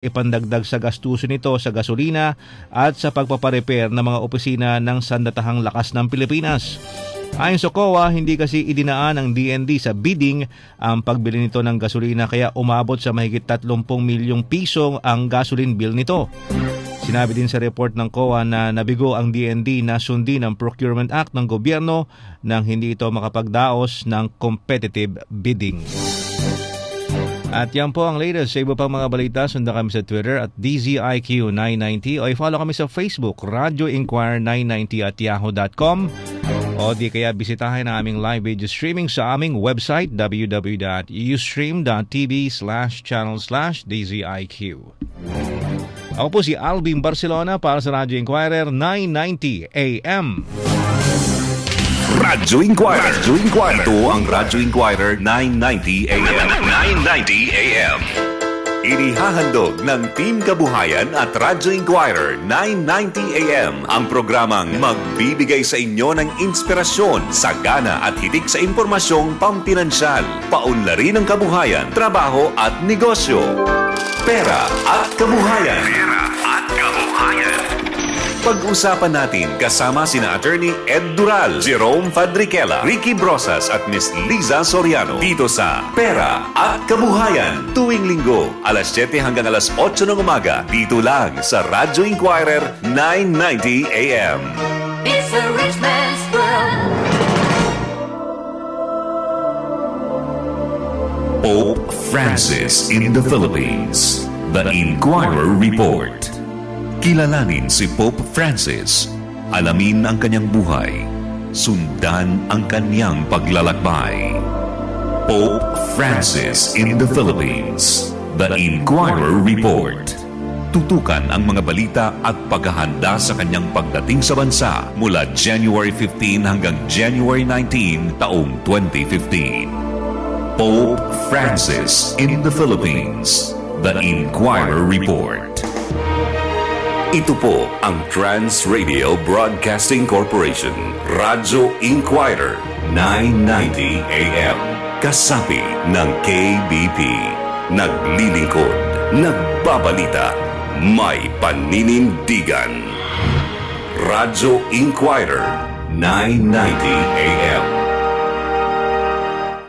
ipandagdag sa gastusin nito sa gasolina at sa pagpaparepair ng mga opisina ng Sandatahang Lakas ng Pilipinas. Ayon sa COA, hindi kasi idinaan ng DND sa bidding ang pagbili nito ng gasolina kaya umabot sa mahigit 30 milyong piso ang gasoline bill nito. Sinabi din sa report ng COA na nabigo ang DND na sundin ang Procurement Act ng gobyerno nang hindi ito makapagdaos ng competitive bidding. At yan po ang latest. Sa iba pang mga balita, sundan kami sa Twitter at DZIQ990 o i-follow kami sa Facebook, Radio Inquirer 990 at yahoo.com o di kaya bisitahin ang aming live video streaming sa aming website www.ustream.tv/channel/DZIQ. Ako po si Alvin Barcelona para sa Radio Inquirer 990 AM. Radyo Inquirer. Ito ang Radyo Inquirer 990 AM. 990 AM. Inihahandog ng Team Kabuhayan at Radyo Inquirer 990 AM ang programang magbibigay sa inyo ng inspirasyon, sagana at hitik sa impormasyong pampinansyal, paunlari ng kabuhayan, trabaho at negosyo. Pera at Kabuhayan. Pag-usapan natin kasama sina Attorney Ed Dural, Jerome Fadriquela, Ricky Brosas at Miss Liza Soriano dito sa Pera at Kabuhayan. Tuwing linggo, alas 7 hanggang alas 8 ng umaga dito lang sa Radyo Inquirer 990 AM. It's a rich man's world. Pope Francis in the Philippines. The Inquirer Report. Kilalanin si Pope Francis, alamin ang kanyang buhay, sundan ang kanyang paglalakbay. Pope Francis in the Philippines, The Inquirer Report. Tutukan ang mga balita at paghahanda sa kanyang pagdating sa bansa mula January 15 hanggang January 19 taong 2015. Pope Francis in the Philippines, The Inquirer Report. Ito po ang Trans Radio Broadcasting Corporation, Radyo Inquirer 990 AM. Kasapi ng KBP. Naglilingkod, nagbabalita, may paninindigan. Radyo Inquirer 990 AM.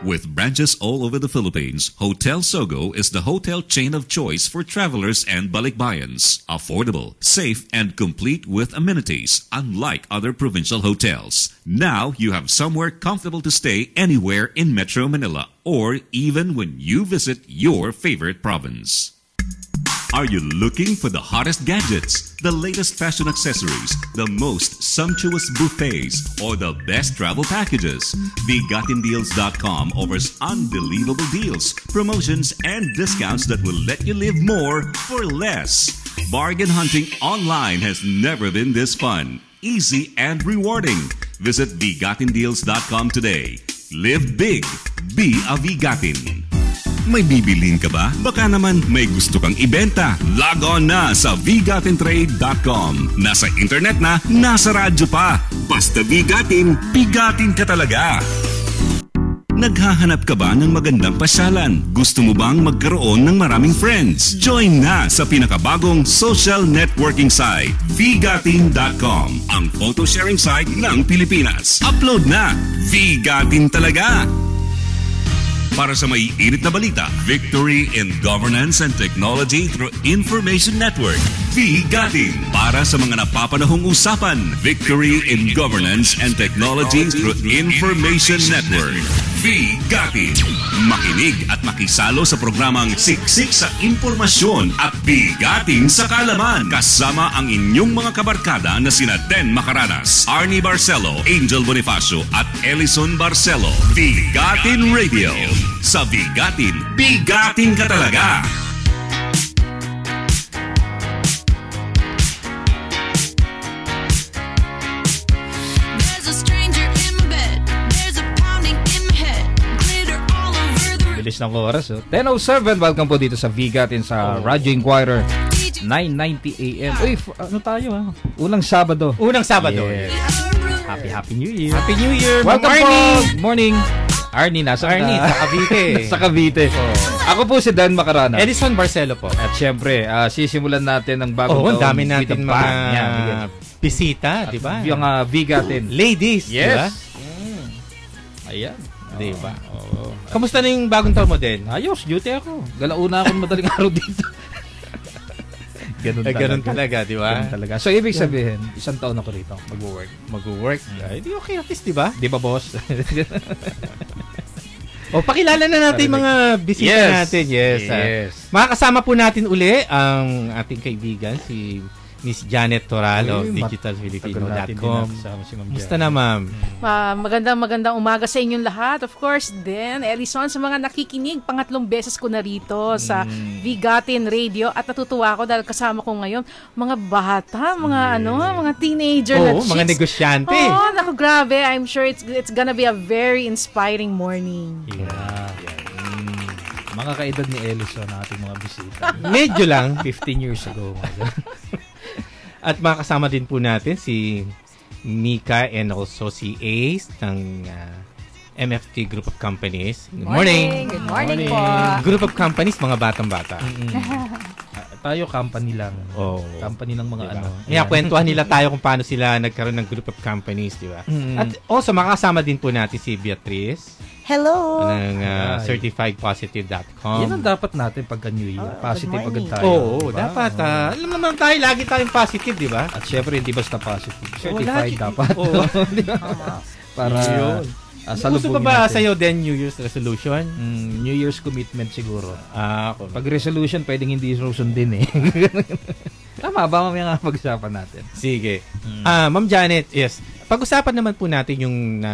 With branches all over the Philippines, Hotel Sogo is the hotel chain of choice for travelers and balikbayans. Affordable, safe, and complete with amenities, unlike other provincial hotels. Now you have somewhere comfortable to stay anywhere in Metro Manila or even when you visit your favorite province. Are you looking for the hottest gadgets, the latest fashion accessories, the most sumptuous buffets, or the best travel packages? VGatinDeals.com offers unbelievable deals, promotions, and discounts that will let you live more for less. Bargain hunting online has never been this fun, easy, and rewarding. Visit VGatinDeals.com today. Live big. Be a VGatin. May bibilin ka ba? Baka naman may gusto kang ibenta. Log on na sa VGatinTrade.com. Nasa internet na, nasa radyo pa. Basta VGatin, bigatin ka talaga. Naghahanap ka ba ng magandang pasyalan? Gusto mo bang magkaroon ng maraming friends? Join na sa pinakabagong social networking site, VGatin.com, ang photo sharing site ng Pilipinas. Upload na! VGatin talaga! Para sa may init na balita, Victory in Governance and Technology through Information Network. VGatin. Para sa mga napapanahong usapan, Victory in Governance and Technology through Information Network. VGatin. Makinig at makisalo sa programang Siksik sa Impormasyon at Bigatin sa Kaalaman. Kasama ang inyong mga kabarkada na sina Den Macaranas, Arnie Barcelo, Angel Bonifacio at Ellison Barcelo. VGatin Radio. Sa Bigatin, bigatin ka talaga! Bilis ng oras. 10:07, welcome po dito sa VGatin sa Radyo Inquirer 990 AM. Uy, ano tayo ha? Unang Sabado. Unang Sabado. Yes. Happy New Year. Happy New Year. Welcome Good morning. Po. Good morning. Arnie, nasa Arnie, sa Cavite. sa Cavite. Ako po si Dan Macarana. Edison Barcelo po. At syempre, sisimulan natin ang bagong Oo, taon. ang dami natin with a mga bang. Yan, bigyan. bisita, di ba? Yung Vigatin. Ladies, di ba? Yes. Ayan. Di ba? Oo. Kamusta na yung bagong taon mo din? Ayos, duty ako. Galauna ako madaling araw dito. Ganun talaga, di ba? Ganun talaga. So, ibig sabihin, isang taon ako rito. Mag-work. Mag-work. Ay, di okay at least, di ba? Di ba, boss? O, pakilala na natin yung mga bisita natin. Yes. Makakasama po natin uli ang ating kaibigan, si Miss Janet Toralo, digitalfilipino.com. Gusto na, ma'am? Magandang umaga sa inyong lahat. Of course, then, Elison, sa mga nakikinig, pangatlong beses ko na rito sa Vigatin Radio at natutuwa ako dahil kasama ko ngayon mga bata, mga teenager na chicks. Mga negosyante. Oo, naku, grabe. I'm sure it's gonna be a very inspiring morning. Mga kaedad ni Ellison na ating mga bisita. Medyo lang. 15 years ago. At makakasama din po natin si Mika and also si Ace ng MFT Group of Companies. Good morning. Good morning po. Group of Companies, mga batang-bata. Tayo company lang. Company ng mga diba? Kaya kwentuhan nila tayo kung paano sila nagkaroon ng Group of Companies, di ba? At also makakasama din po natin si Beatrice. Hello. Ng certifiedpositive.com. Yan ang dapat natin pagka New Year. Positive agad tayo. Oo, diba? Dapat. Alam naman tayo, lagi tayong positive, di ba? At syempre, hindi basta positive. Certified dapat. Para gusto pa ba sa'yo din New Year's resolution? New Year's commitment siguro. Pag resolution, pwedeng hindi susundin eh. Tama ba mamaya nga pag-usapan natin? Sige. Ma'am Janet, yes. Pag-usapan naman po natin yung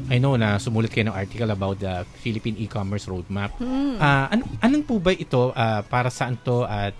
I know na sumulat kayo ng article about the Philippine e-commerce roadmap. Anong po ba ito? Para saan to? At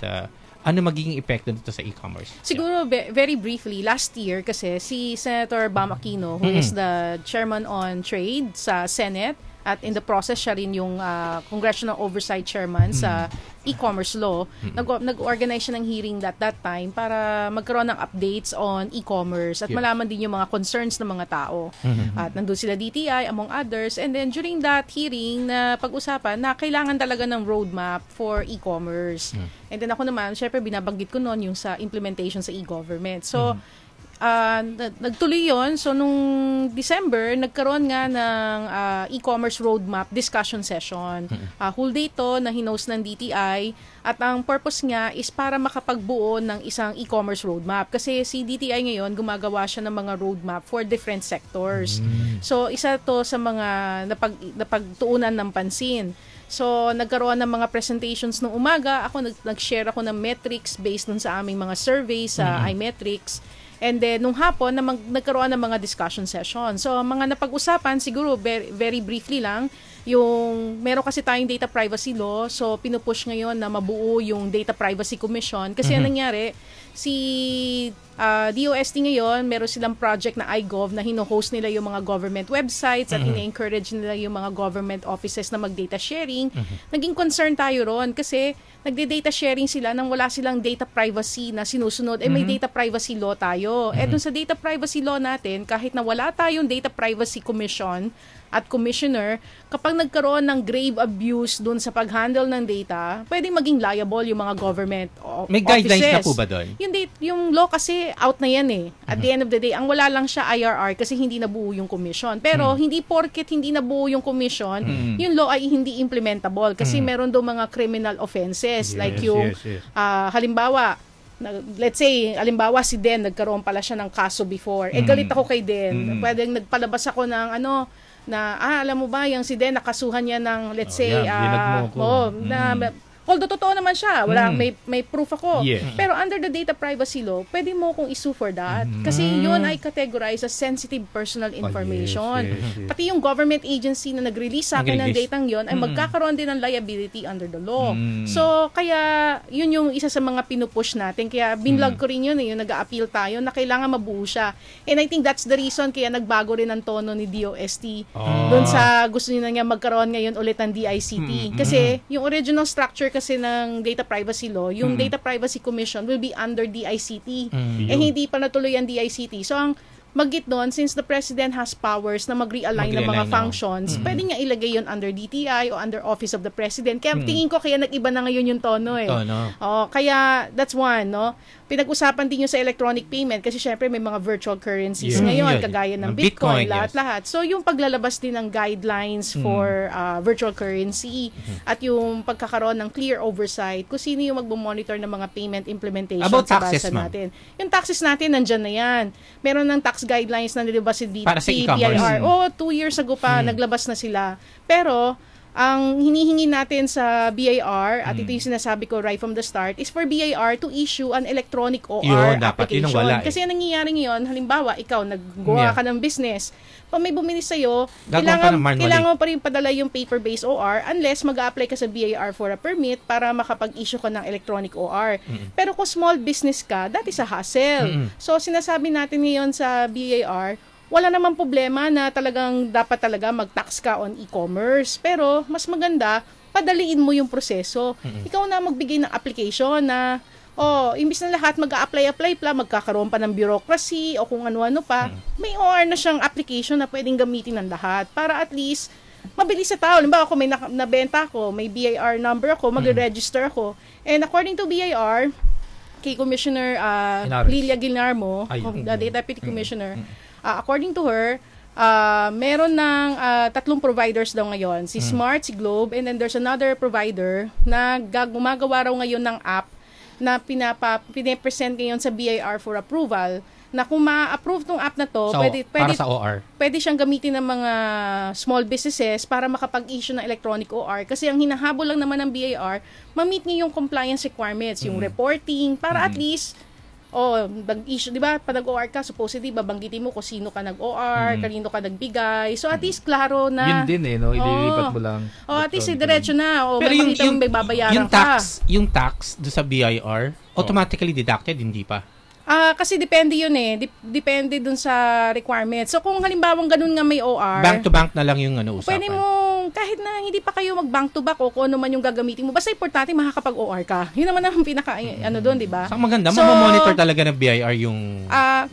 ano magiging epekto dito sa e-commerce? Siguro, very briefly, last year kasi si Senator Bam Aquino, who is the chairman on trade sa Senate, at in the process siya rin yung congressional oversight chairman sa e-commerce law. Nag-organize siya ng hearing that time para magkaroon ng updates on e-commerce at malaman din yung mga concerns ng mga tao. At nandun sila DTI among others, and then during that hearing na pag-usapan na kailangan talaga ng roadmap for e-commerce. And then ako naman, syempre binabanggit ko noon yung sa implementation sa e-government. So nagtuloy yon. So, nung December, nagkaroon nga ng e-commerce roadmap discussion session. Whole day to na hinost ng DTI. At ang purpose nga is para makapagbuo ng isang e-commerce roadmap. Kasi si DTI ngayon, gumagawa siya ng mga roadmap for different sectors. So, isa to sa mga napagtuunan ng pansin. So, nagkaroon ng mga presentations nung umaga. Ako, nag-share ako ng metrics based dun sa aming mga surveys sa iMetrics. And then, nung hapon, nagkaroon ng mga discussion session. So, mga napag-usapan, siguro, very briefly lang, yung, meron kasi tayong data privacy law, so, pinupush ngayon na mabuo yung Data Privacy Commission. Kasi ang nangyari, si DOST ngayon, meron silang project na iGov na hino-host nila yung mga government websites at ina-encourage nila yung mga government offices na mag-data sharing. Naging concern tayo ron kasi nagde-data sharing sila nang wala silang data privacy na sinusunod. May data privacy law tayo. Dun sa data privacy law natin, kahit na wala tayong Data Privacy Commission at commissioner, kapag nagkaroon ng grave abuse dun sa pag-handle ng data, pwedeng maging liable yung mga government offices. May guidelines na po ba doon? Yung law kasi out na yan eh. At the end of the day, ang wala lang siya IRR kasi hindi nabuo yung commission. Pero hindi porket hindi nabuo yung commission, yung law ay hindi implementable kasi meron daw mga criminal offenses like yung halimbawa, let's say, halimbawa si Den, nagkaroon pala siya ng kaso before. Galit ako kay Den. Pwedeng nagpalabas ako ng alam mo ba, yung si Den, nakasuhan niya ng, let's say, although totoo naman siya, may proof ako. Pero under the data privacy law, pwede mo kong issue for that. Kasi yun ay categorized as sensitive personal information. Pati yung government agency na nag-release sa akin ng datang yun ay magkakaroon din ng liability under the law. So, kaya yun yung isa sa mga pinupush natin. Kaya binlog ko rin yun, yung nag-a-appeal tayo na kailangan mabuo siya. And I think that's the reason kaya nagbago rin ang tono ni DOST doon sa gusto niya magkaroon ngayon ulit ng DICT. Kasi yung original structure kasi ng data privacy law, yung Data Privacy Commission will be under DICT. Hindi pa natuloy ang DICT. So, ang Magit doon, since the President has powers na mag-realign ng mga Mag-realign, functions, pwede niya ilagay yun under DTI o under Office of the President. Kaya tingin ko kaya nag-iba na ngayon yung tono eh. Tono. Kaya that's one, no? Pinag-usapan din yung sa electronic payment kasi syempre may mga virtual currencies Yeah. ngayon, Yeah. kagaya ng Bitcoin, Bitcoin, lahat-lahat. So yung paglalabas din ng guidelines for virtual currency at yung pagkakaroon ng clear oversight kung sino yung magmo-monitor ng mga payment implementation About sa taxes, bansa ma'am. natin. Yung taxes natin, nandyan na yan. Meron ng tax guidelines na nilabas si Para sa e-commerce. BIR. 2 years ago pa, naglabas na sila. Pero, ang hinihingi natin sa BIR, at ito yung sinasabi ko right from the start, is for BIR to issue an electronic OR Yun, dapat. Yun application. ang wala eh. Kasi ang nangyayari ngayon, halimbawa, ikaw, naggawa ka ng business, pag may bumili sa'yo, Gagawa ka ng manually. kailangan mo pa rin padala yung paper-based OR unless mag-a-apply ka sa BIR for a permit para makapag-issue ka ng electronic OR. Pero kung small business ka, that is a hassle. So, sinasabi natin ngayon sa BIR, wala namang problema na talagang dapat talaga mag-tax ka on e-commerce. Pero, mas maganda, padaliin mo yung proseso. Ikaw na magbigay ng application na, imbis na lahat mag-a-apply pa, magkakaroon pa ng bureaucracy o kung ano-ano pa, may OR na siyang application na pwedeng gamitin ng lahat para at least mabilis sa tao. Limbawa, ako may nabenta ko, may BIR number ako, mag-register ako. And according to BIR, kay Commissioner Inares. Lilia Guillermo, the Deputy Commissioner, according to her, meron ng 3 providers daw ngayon. Si Smart, si Globe, and then there's another provider na gumagawa raw ngayon ng app na pinapresent ngayon sa BIR for approval, na kung ma-approve tong app na to, Para sa OR. pwede siyang gamitin ng mga small businesses para makapag-issue ng electronic OR. Kasi ang hinahabol lang naman ng BIR, ma-meet niya yung compliance requirements, yung reporting, para at least, nag-issue, di ba? Pag nag-OR ka, supposedly, babanggitin mo kung sino ka nag-OR, kanino ka nagbigay. So, at least, klaro na. Yun din no? Ililipat mo lang. At least, diretso na. Pero yung may babayaran ka. yung tax do sa BIR, automatically deducted, hindi pa. Kasi depende yun eh. Depende dun sa requirements. So, kung halimbawa ganun nga may OR, Bank to bank na lang yung usapan. pwede mo, kahit na hindi pa kayo mag-bank to back o kung ano man yung gagamitin mo, basta importante makakapag-OR ka. Yun naman ang pinaka, doon, di ba? Ang maganda, So, mamamonitor talaga ng BIR yung...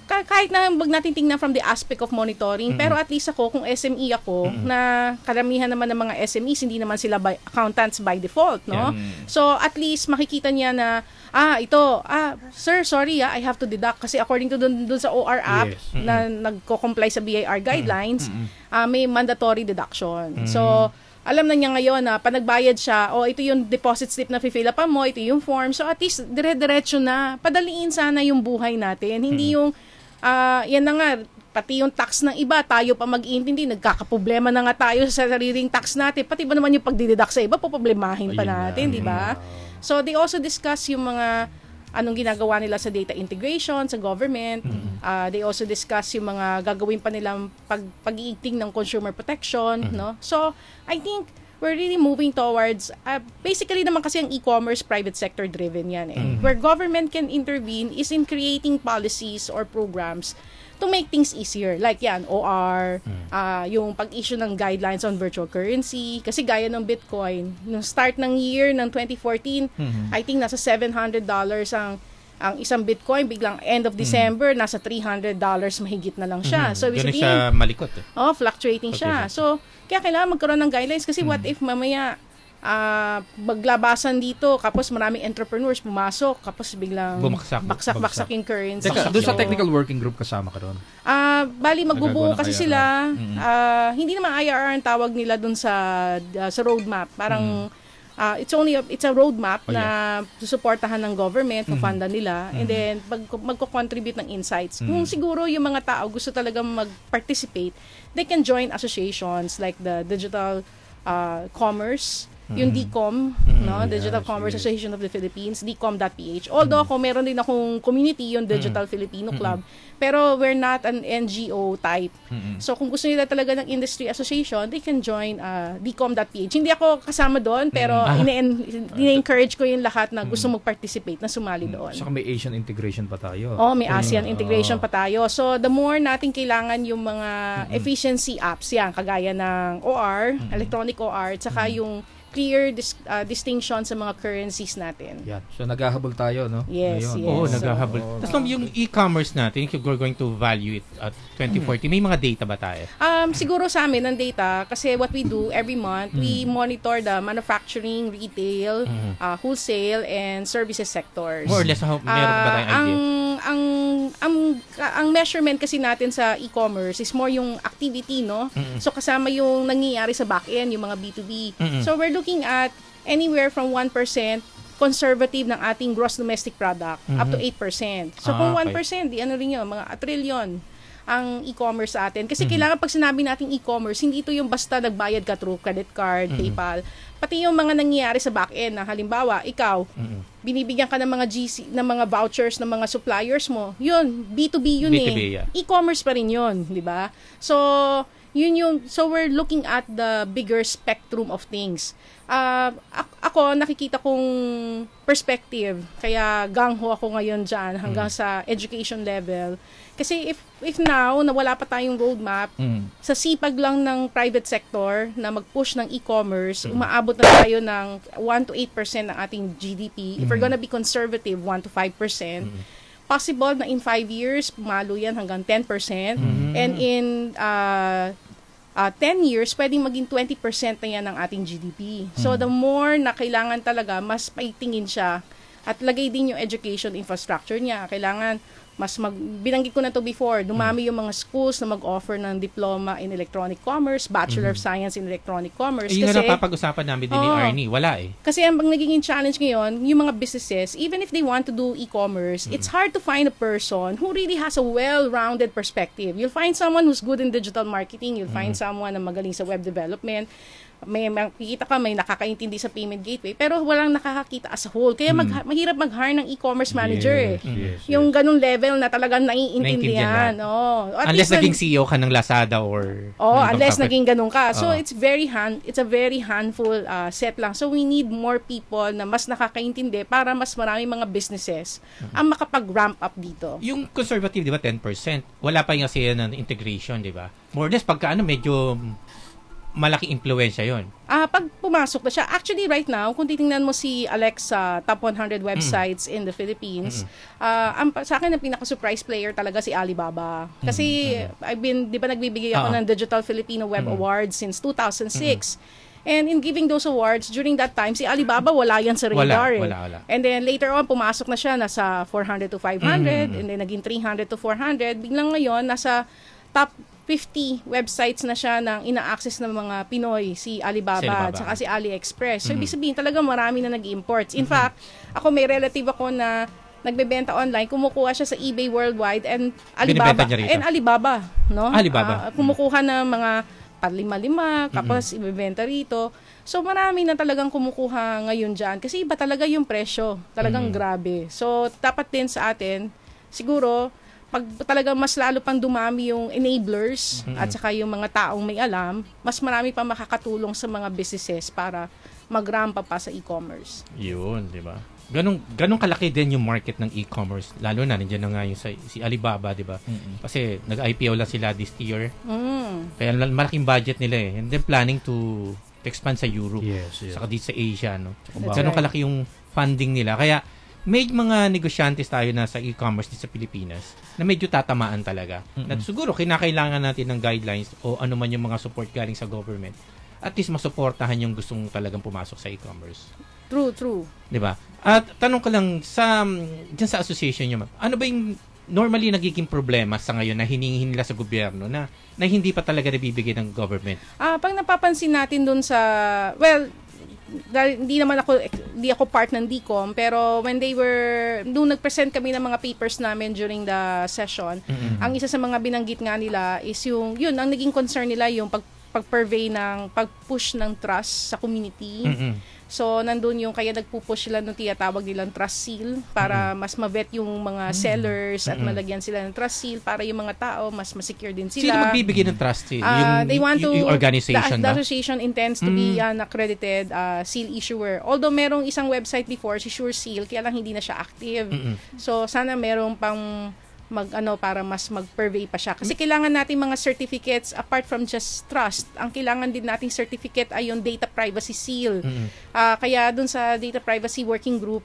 kahit na wag natin tingnan from the aspect of monitoring, pero at least ako, kung SME ako, na karamihan naman ng mga SMEs, hindi naman sila accountants by default, no? So, at least makikita niya na, sir, sorry, I have to deduct kasi according to dun sa OR app na nagko-comply sa BIR guidelines, may mandatory deduction. So, alam na niya ngayon na pag nagbayad siya, ito yung deposit slip na fill upan mo, ito yung form. So, at least, dire-diretso na. Padaliin sana yung buhay natin. Hindi yung, yan na nga, pati yung tax ng iba, tayo pa mag-iintindi, nagkakaproblema na nga tayo sa sariling tax natin. Pati ba naman yung pagdideduct sa iba, poproblemahin pa natin, di ba? So, they also discuss yung mga anong ginagawa nila sa data integration sa government. They also discuss yung mga gagawin pa nilang pag-iigting ng consumer protection, no? So, I think we're really moving towards, basically naman kasi ang e-commerce private sector driven yan eh. Where government can intervene is in creating policies or programs to make things easier. Like yan, OR, yung pag-issue ng guidelines on virtual currency. Kasi gaya ng Bitcoin, nung start ng year ng 2014, I think nasa $700 ang isang Bitcoin, biglang end of December, nasa $300 mahigit na lang siya. So, Ganun siya malikot. fluctuating siya. So, kaya kailangan magkaroon ng guidelines kasi what if mamaya maglabasan dito, kapos maraming entrepreneurs pumasok, kapos biglang baksak yung currency. Teka, doon sa technical working group kasama ka doon? Bali, magbubuo Nagagawa ng kasi IRR. sila. Hindi naman IRR ang tawag nila doon sa roadmap. Parang, it's a roadmap na susuportahan ng government, pafundan nila, and then magko-contribute ng insights. Kung siguro yung mga tao gusto talagang mag-participate, they can join associations like the Digital Commerce, yung DCOM, no? Digital Commerce Association of the Philippines, dcom.ph. Although ako meron din akong community, yung Digital Filipino Club, pero we're not an NGO type. So kung gusto nila talaga ng industry association, they can join dcom.ph. Hindi ako kasama doon, pero ine-encourage ko yung lahat na gusto mag-participate na sumali doon. Saka may Asian integration pa tayo. May ASEAN integration pa tayo. So, the more natin kailangan yung mga efficiency apps yan, kagaya ng OR, electronic OR, at saka yung clear distinction sa mga currencies natin. Yan. So, naghahabol tayo, no? Yes, Ngayon. yes. Oo, So, naghahabol. Tapos yung e-commerce natin, if we're going to value it at 2040, may mga data ba tayo? Siguro sa amin ng data, kasi what we do every month, we monitor the manufacturing, retail, wholesale, and services sectors. More or less, meron ba tayong idea? Ang measurement kasi natin sa e-commerce is more yung activity, no? So kasama yung nangyayari sa back-end, yung mga B2B. So we're looking at anywhere from 1% conservative ng ating gross domestic product up to 8%. So kung 1%, di ano rin yun, mga trillion ang e-commerce sa atin. Kasi kailangan pag sinabi nating e-commerce, hindi ito yung basta nagbayad ka through credit card, PayPal. Pati yung mga nangyayari sa back-end na halimbawa, ikaw, binibigyan ka ng mga GC, ng mga vouchers ng mga suppliers mo. Yun, B2B yun B2B, eh. yeah. E-commerce pa rin yun, di ba? So, so we're looking at the bigger spectrum of things. Ako, nakikita kong perspective, kaya gangho ako ngayon dyan hanggang sa education level. Kasi if now, na wala pa tayong roadmap, sa sipag lang ng private sector na mag-push ng e-commerce, umaabot na tayo ng 1 to 8% ng ating GDP. If we're gonna be conservative, 1 to 5%, possible na in 5 years, pumalo yan hanggang 10%. And in 10 years, pwedeng maging 20% na yan ng ating GDP. So, the more na kailangan talaga, mas paitingin siya at lagay din yung education infrastructure niya. Kailangan binanggit ko na to before, dumami yung mga schools na mag-offer ng diploma in electronic commerce, Bachelor of Science in Electronic Commerce. Yun Kasi, na napapag-usapan namin din ni Arnie. Wala eh. Kasi ang nagiging challenge ngayon, yung mga businesses, even if they want to do e-commerce, it's hard to find a person who really has a well-rounded perspective. You'll find someone who's good in digital marketing, you'll find someone na magaling sa web development, may makikita ka, may nakakaintindi sa payment gateway, pero walang nakakakita as a whole. Kaya mahirap mag-hire ng e-commerce manager Yung ganung level na talagang naiintindihan. Unless naging CEO ka ng Lazada or... unless naging ganun ka. So, it's a very handful set lang. So, we need more people na mas nakakaintindi para mas maraming mga businesses ang makapag-ramp up dito. Yung conservative, di ba, 10%? Wala pa yung kasi ng integration, di ba? More or less, pagka medyo malaking impluwensya yon. Pag pumasok na siya, actually right now, kung titingnan mo si Alexa top 100 websites in the Philippines, sa akin ang pinaka-surprise player talaga si Alibaba. Kasi di ba nagbibigay ako ng Digital Filipino Web Awards since 2006. And in giving those awards, during that time, si Alibaba wala yan sa radar. Wala. And then later on, pumasok na siya, nasa 400 to 500, and then naging 300 to 400. Biglang ngayon, nasa top 50 websites na siya ng ina-access ng mga Pinoy, si Alibaba, at saka si AliExpress. So, ibig sabihin talaga marami na nag-imports. In fact, ako may relative ako na nagbebenta online, kumukuha siya sa eBay worldwide and Alibaba, no? Alibaba. Kumukuha ng mga palima-lima, tapos ibebenta rito. So, marami na talagang kumukuha ngayon dyan kasi iba talaga yung presyo. Talagang grabe. So, dapat din sa atin, siguro, pag talagang mas lalo pang dumami yung enablers at saka yung mga taong may alam, mas marami pa makakatulong sa mga businesses para mag-ramp up pa sa e-commerce. Yun, di ba? Ganong kalaki din yung market ng e-commerce. Lalo na, nandiyan na nga yung si Alibaba, di ba? Kasi nag-IPO lang sila this year. Kaya malaking budget nila eh. And then planning to expand sa Europe. Yes. Saka dito sa Asia, no? Ganong kalaki yung funding nila. Kaya may mga negosyantes tayo na sa e-commerce dito sa Pilipinas na medyo tatamaan talaga. At siguro kinakailangan natin ng guidelines o ano man yung mga support galing sa government. At least masuportahan yung gustong talagang pumasok sa e-commerce. True. 'Di ba? At tanong ko lang diyan sa association niyo, ano ba yung normally nagiging problema sa ngayon na hinihingi nila sa gobyerno na hindi pa talaga nabibigay ng government? Pag napapansin natin dun sa hindi ako part ng DCOM, pero when nung nag-present kami ng mga papers namin during the session, ang isa sa mga binanggit nga nila is yun, ang naging concern nila yung pag-push ng trust sa community. So, nandun yung kaya nagpupush sila ng tiyatawag nilang trust seal para mas ma-vet yung mga sellers at malagyan sila ng trust seal para yung mga tao mas ma-secure din sila. Sino magbibigay ng trust seal? Yung organization the association intends to be an accredited seal issuer. Although merong isang website before, si SureSeal, kaya lang hindi na siya active. So, sana merong pang para mas mag-purvey pa siya. Kasi kailangan natin mga certificates apart from just trust. Ang kailangan din nating certificate ay yung data privacy seal. Kaya dun sa data privacy working group,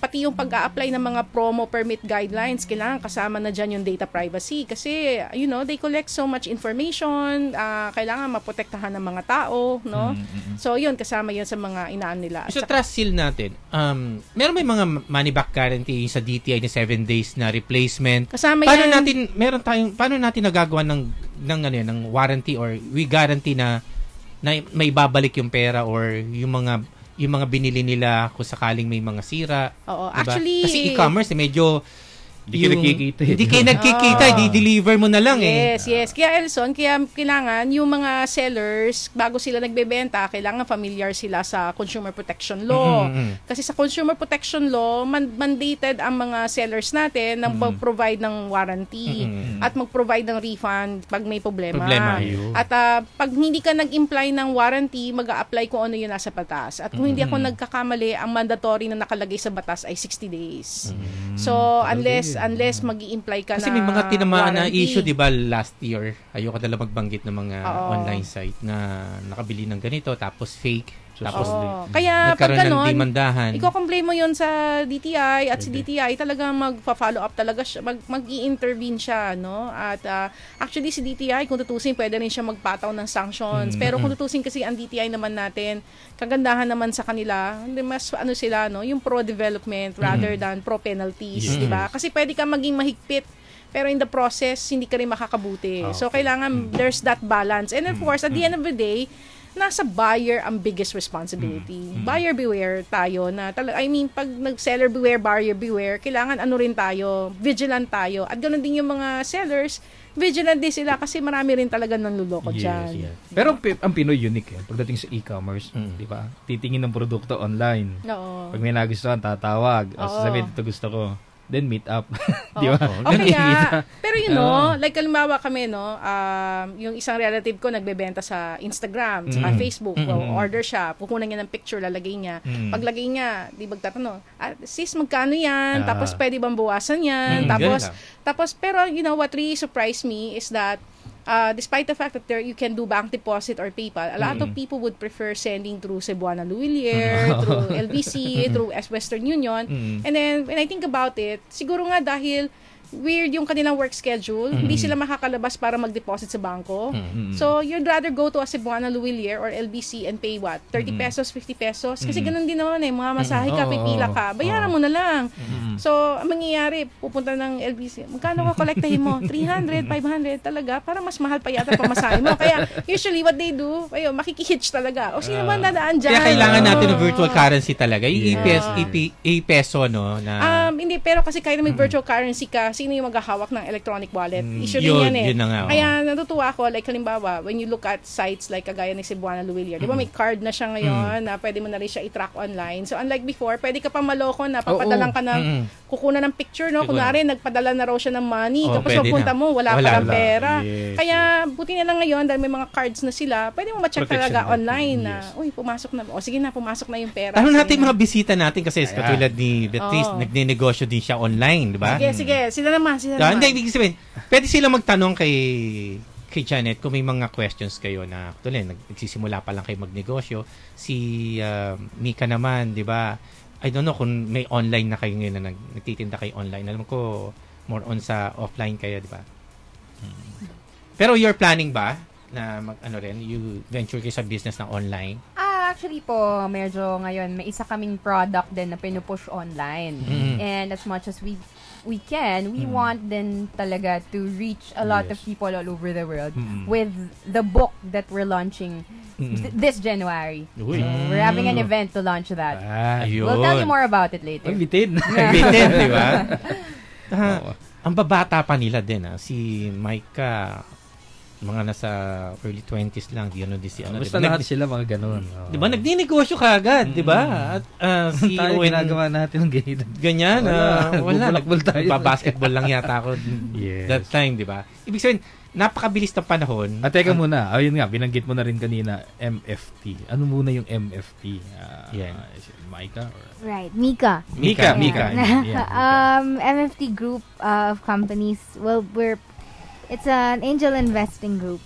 pati yung pag-a-apply ng mga promo permit guidelines, kailangan kasama na dyan yung data privacy. Kasi, they collect so much information, kailangan maprotektahan ng mga tao, no? So, yun, kasama yun sa mga inaan nila. So, trust seal natin, meron may mga money back guarantee sa DTI na 7 days na replacement. Kasama paano yan. Paano natin nagagawa ng warranty or we guarantee na may babalik yung pera or yung mga binili nila kung sakaling may mga sira. Oo, diba? actually, kasi e-commerce medyo Hindi kayo nagkikita, di-deliver mo na lang yes, Yes. Kaya Elson, kailangan yung mga sellers, bago sila nagbebenta, kailangan familiar sila sa Consumer Protection Law. Kasi sa Consumer Protection Law, mandated ang mga sellers natin na mag-provide ng warranty at mag-provide ng refund pag may problema. At pag hindi ka nag-imply ng warranty, mag-a-apply kung ano yun nasa batas. At kung hindi ako nagkakamali, ang mandatory na nakalagay sa batas ay 60 days. So, unless mag-i-imply ka kasi na may mga tinamaan na warranty. issue, di ba, last year, ayoko na lang magbanggit ng mga online site na nakabili ng ganito, tapos fake, tapos kaya pag nagkaroon ng ganon, demandahan. i-complain mo yun sa DTI at si DTI talagang magpa-follow up talaga siya, mag-i-intervene siya, no? At actually si DTI, kung tutusin, pwede rin siya magpataw ng sanctions. Pero kung tutusin kasi ang DTI naman natin, kagandahan naman sa kanila, mas sila, no? Yung pro-development rather than pro-penalties, di ba? Kasi pwede ka maging mahigpit pero in the process, hindi ka rin makakabuti. So, kailangan there's that balance. And of course, at the end of the day, nasa buyer ang biggest responsibility. Buyer beware tayo na pag nag-seller beware, buyer beware, kailangan rin tayo, vigilant tayo. At ganoon din yung mga sellers, vigilant din sila kasi marami rin talaga nanluloko dyan. Pero ang Pinoy unique pagdating sa e-commerce, di ba? Titingin ng produkto online. Oo. Pag may nagustuhan, tatawag. Sasabihin, ito gusto ko. Then meet up. Di ba? Okay nga. Pero like halimbawa kami, yung isang relative ko nagbebenta sa Instagram, sa Facebook, order siya, kukunan niya ng picture, lalagay niya. Paglagay niya, di magtatanong, sis, magkano yan? Tapos pwede bang bawasan yan? Tapos, pero what really surprised me is that despite the fact that you can do bank deposit or PayPal, a lot of people would prefer sending through Cebuana Luwilier, through LBC, through Western Union. And then, when I think about it, siguro nga dahil weird yung kanilang work schedule, hindi sila makakalabas para mag-deposit sa bangko. So, you'd rather go to a Cebuana Luwilier or LBC and pay what? 30 pesos, 50 pesos? Kasi ganun din naman mga masahe ka, pipila ka, bayaran mo na lang. So, ang mangyayari, pupunta ng LBC, magkano ka kolektahin mo? 300, 500 talaga, para mas mahal pa yata pamasahe mo. Kaya, usually, what they do, makikihitch talaga. O, sino ba nadaan dyan? Kaya kailangan natin ng virtual currency talaga. Yung e-peso, no? Na... hindi, pero kasi kahit may virtual currency ka, sino yung maghahawak ng electronic wallet? Issue din yan Yun na nga, Kaya natutuwa ako, like halimbawa, when you look at sites like kagaya ni Cebuana Luwilier, di ba may card na siya ngayon na pwede mo na rin siya i-track online. So unlike before, pwede ka pa maloko na papadalang ka ng kukunan ng picture, no? Kunwari, nagpadala na raw siya ng money. Tapos pagpunta mo, wala pa ng pera. Kaya buti na lang ngayon, dahil may mga cards na sila, pwede mo ma-check talaga online na, pumasok na. O sige na, pumasok na yung pera. Tanong natin mga bisita natin kasi katulad ni Beatrice, nagnenegosyo din siya online, di ba? Sige. Sila naman. Hindi, ibig sabihin, pwede silang magtanong kay Janet kung may mga questions kayo na nagsisimula pa lang kayo magnegosyo. Si Mika naman, di ba? I don't know kung may online na kayo ngayon na nagtitinda kayo online. Alam ko, more on sa offline kayo, di ba? Pero you're planning ba na you venture kayo sa business ng online? Actually po, medyo ngayon, may isa kaming product din na pinupush online. And as much as we can, we want din talaga to reach a lot of people all over the world with the book that we're launching this January. So we're having an event to launch that. We'll tell you more about it later. Bitin. Bitin, di ba? Ang babata pa nila din, si Micah, mga nasa early 20s lang, di si basta lahat sila mga ganun. Di ba? Nagdinegosyo ka agad, di ba? At si tayo ginagawa natin ng ganyan. Wala. Basketball tayo. Basketball lang yata ako that time, di ba? Ibig sabihin, napakabilis ng panahon. Teka muna. Ayun nga, binanggit mo na rin kanina, MFT. Ano muna yung MFT? Yan. Is it Mika? Or... Right, Mika. Mika. MFT group of companies. Well, it's an angel investing group.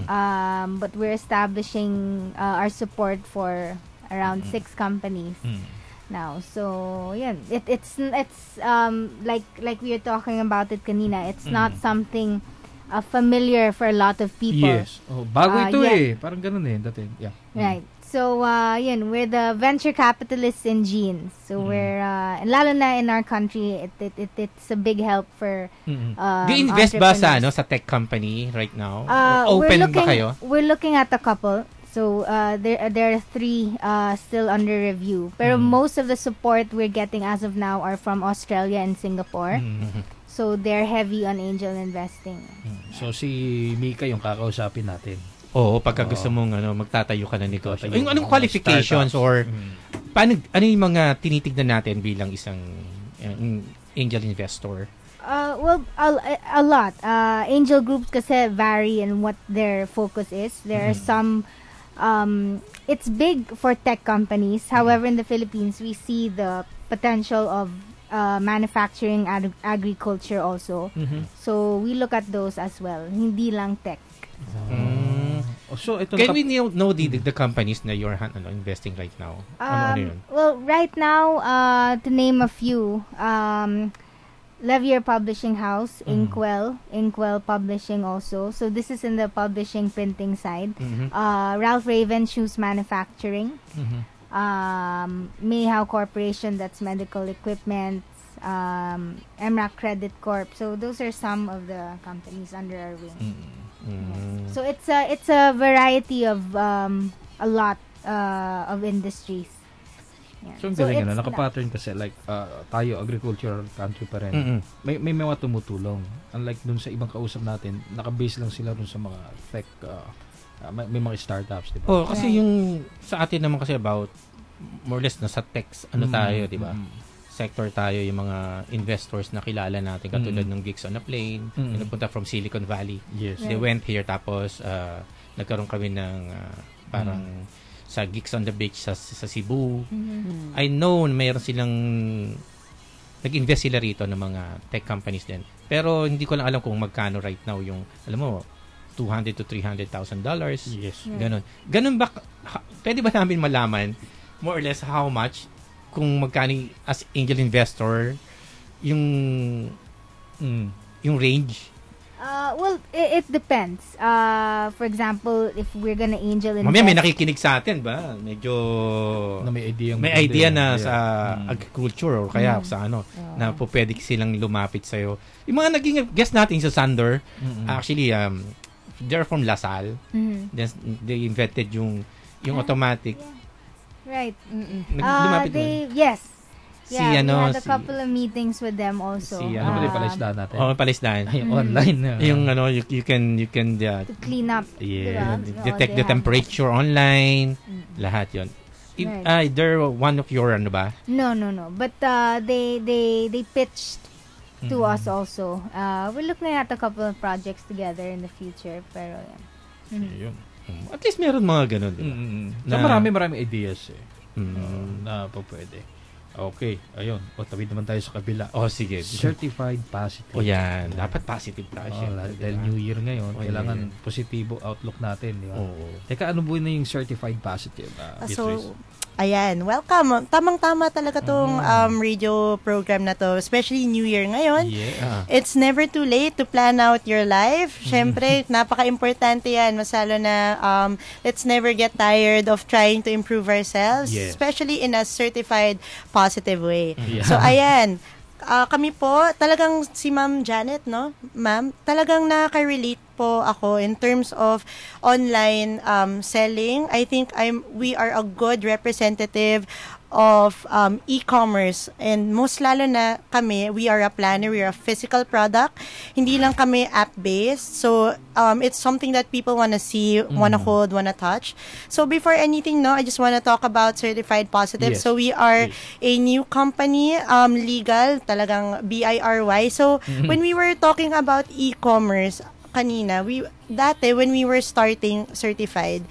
But we're establishing our support for around 6 companies now. So yeah, it's like we were talking about it kanina. It's not something familiar for a lot of people. Yes. Bago ito yeah. Parang ganun dati. Yeah. Right. So, we're the venture capitalists in jeans. So, we're, lalo na in our country, it's a big help for Do you invest ba sa tech company right now? Open ba kayo? We're looking at a couple. So, there are 3 still under review. Pero most of the support we're getting as of now are from Australia and Singapore. So, they're heavy on angel investing. So, si Mika yung kakausapin natin. Oo, pagka gusto mong magtatayo ka ng negosyo. Yung anong qualifications or paano, ano yung mga tinitignan natin bilang isang angel investor? Well, a lot. Angel groups kasi vary in what their focus is. There are some, it's big for tech companies. However, in the Philippines, we see the potential of manufacturing, agriculture also. So, we look at those as well. Hindi lang tech. So, can we know the companies na you're investing right now? Ano yun? Well, right now, to name a few, Levier Publishing House, Inkwell Publishing also. So this is in the publishing printing side. Ralph Raven Shoes Manufacturing, Mayhow Corporation, that's medical equipment, MRAC Credit Corp. So those are some of the companies under our wing. So it's a variety of a lot of industries. Yeah. So, ang galing naka-pattern kasi like tayo agricultural country pa rin. May mga tumutulong. Unlike dun sa ibang kausap natin, naka-base lang sila dun sa mga tech may mga startups, di ba? Kasi yung sa atin naman kasi about more or less sa tech tayo, di ba? Sector tayo, yung mga investors na kilala natin katulad ng Geeks on a Plane, napunta from Silicon Valley. Yes. They went here tapos nagkaroon kami ng parang sa Geeks on the Beach sa Cebu. I know mayroon silang nag-invest sila rito ng mga tech companies din. Pero hindi ko lang alam kung magkano right now yung, alam mo, $200,000 to $300,000. Yes. Ganun ba, pwede ba namin malaman more or less how much kung magkano as angel investor yung range? Well, it depends. For example, if we're gonna angel invest... Mamaya may nakikinig sa atin ba? Medyo... Na may idea na sa agriculture or kaya sa na po pwede silang lumapit sa'yo. Yung mga naging guest natin sa Sander, actually, they're from LaSalle. They invented yung automatic. Right. Lumapit we had a couple of meetings with them also. Ano ba yung palaisdaan natin? Palaisdaan. Yung online. Yung you can to clean up. Yeah. Detect the temperature online. Lahat yun. They're one of your ba? No. But they pitched to us also. We're looking at a couple of projects together in the future. Pero yun. At least meron mga ganun. So marami ideas na po pwede. Okay, ayun. Tawid naman tayo sa kabila. Sige. Certified positive. Yan. Dapat positive tayo. Dahil New Year ngayon, kailangan positibo outlook natin, di ba? Teka, ano po na yung certified positive? Ayan, welcome. Tamang-tama talaga tong radio program na to, especially New Year ngayon. Yeah. It's never too late to plan out your life. Syempre, napaka-importante yan. Masalo na let's never get tired of trying to improve ourselves, especially in a certified positive way. Yeah. So, ayan. Kami po, talagang si Ma'am Janet, no? Ma'am, talagang nakaka-relate po ako in terms of online selling. I think we are a good representative of e-commerce, and most lalo na kami, we are a planner, we are a physical product. Hindi lang kami app-based. So, it's something that people wanna see, wanna hold, wanna touch. So, before anything, I just wanna talk about Certified Positive. Yes. So, we are a new company, legal, talagang BIRY. So, when we were talking about e-commerce, kanina, dati when we were starting certified,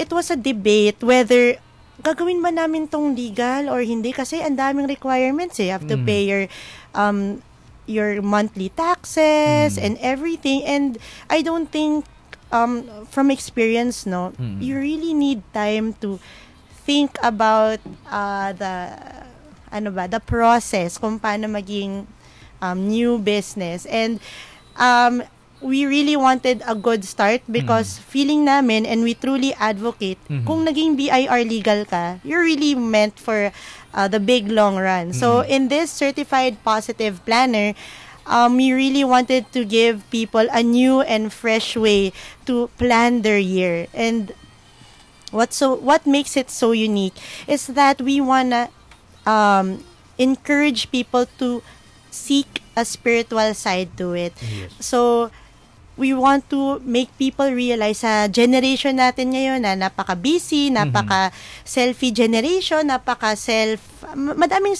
it was a debate whether gagawin ba namin tong legal or hindi kasi ang daming requirements eh. You have to pay your monthly taxes and everything, and I don't think from experience, no, you really need time to think about the process kung paano maging new business. And we really wanted a good start because feeling namin, and we truly advocate, kung naging BIR legal ka, you're really meant for the big long run. So in this certified positive planner, we really wanted to give people a new and fresh way to plan their year. And what makes it so unique is that we wanna encourage people to seek a spiritual side to it. Yes. So we want to make people realize sa generation natin ngayon na napaka-busy, napaka-selfie generation, madaming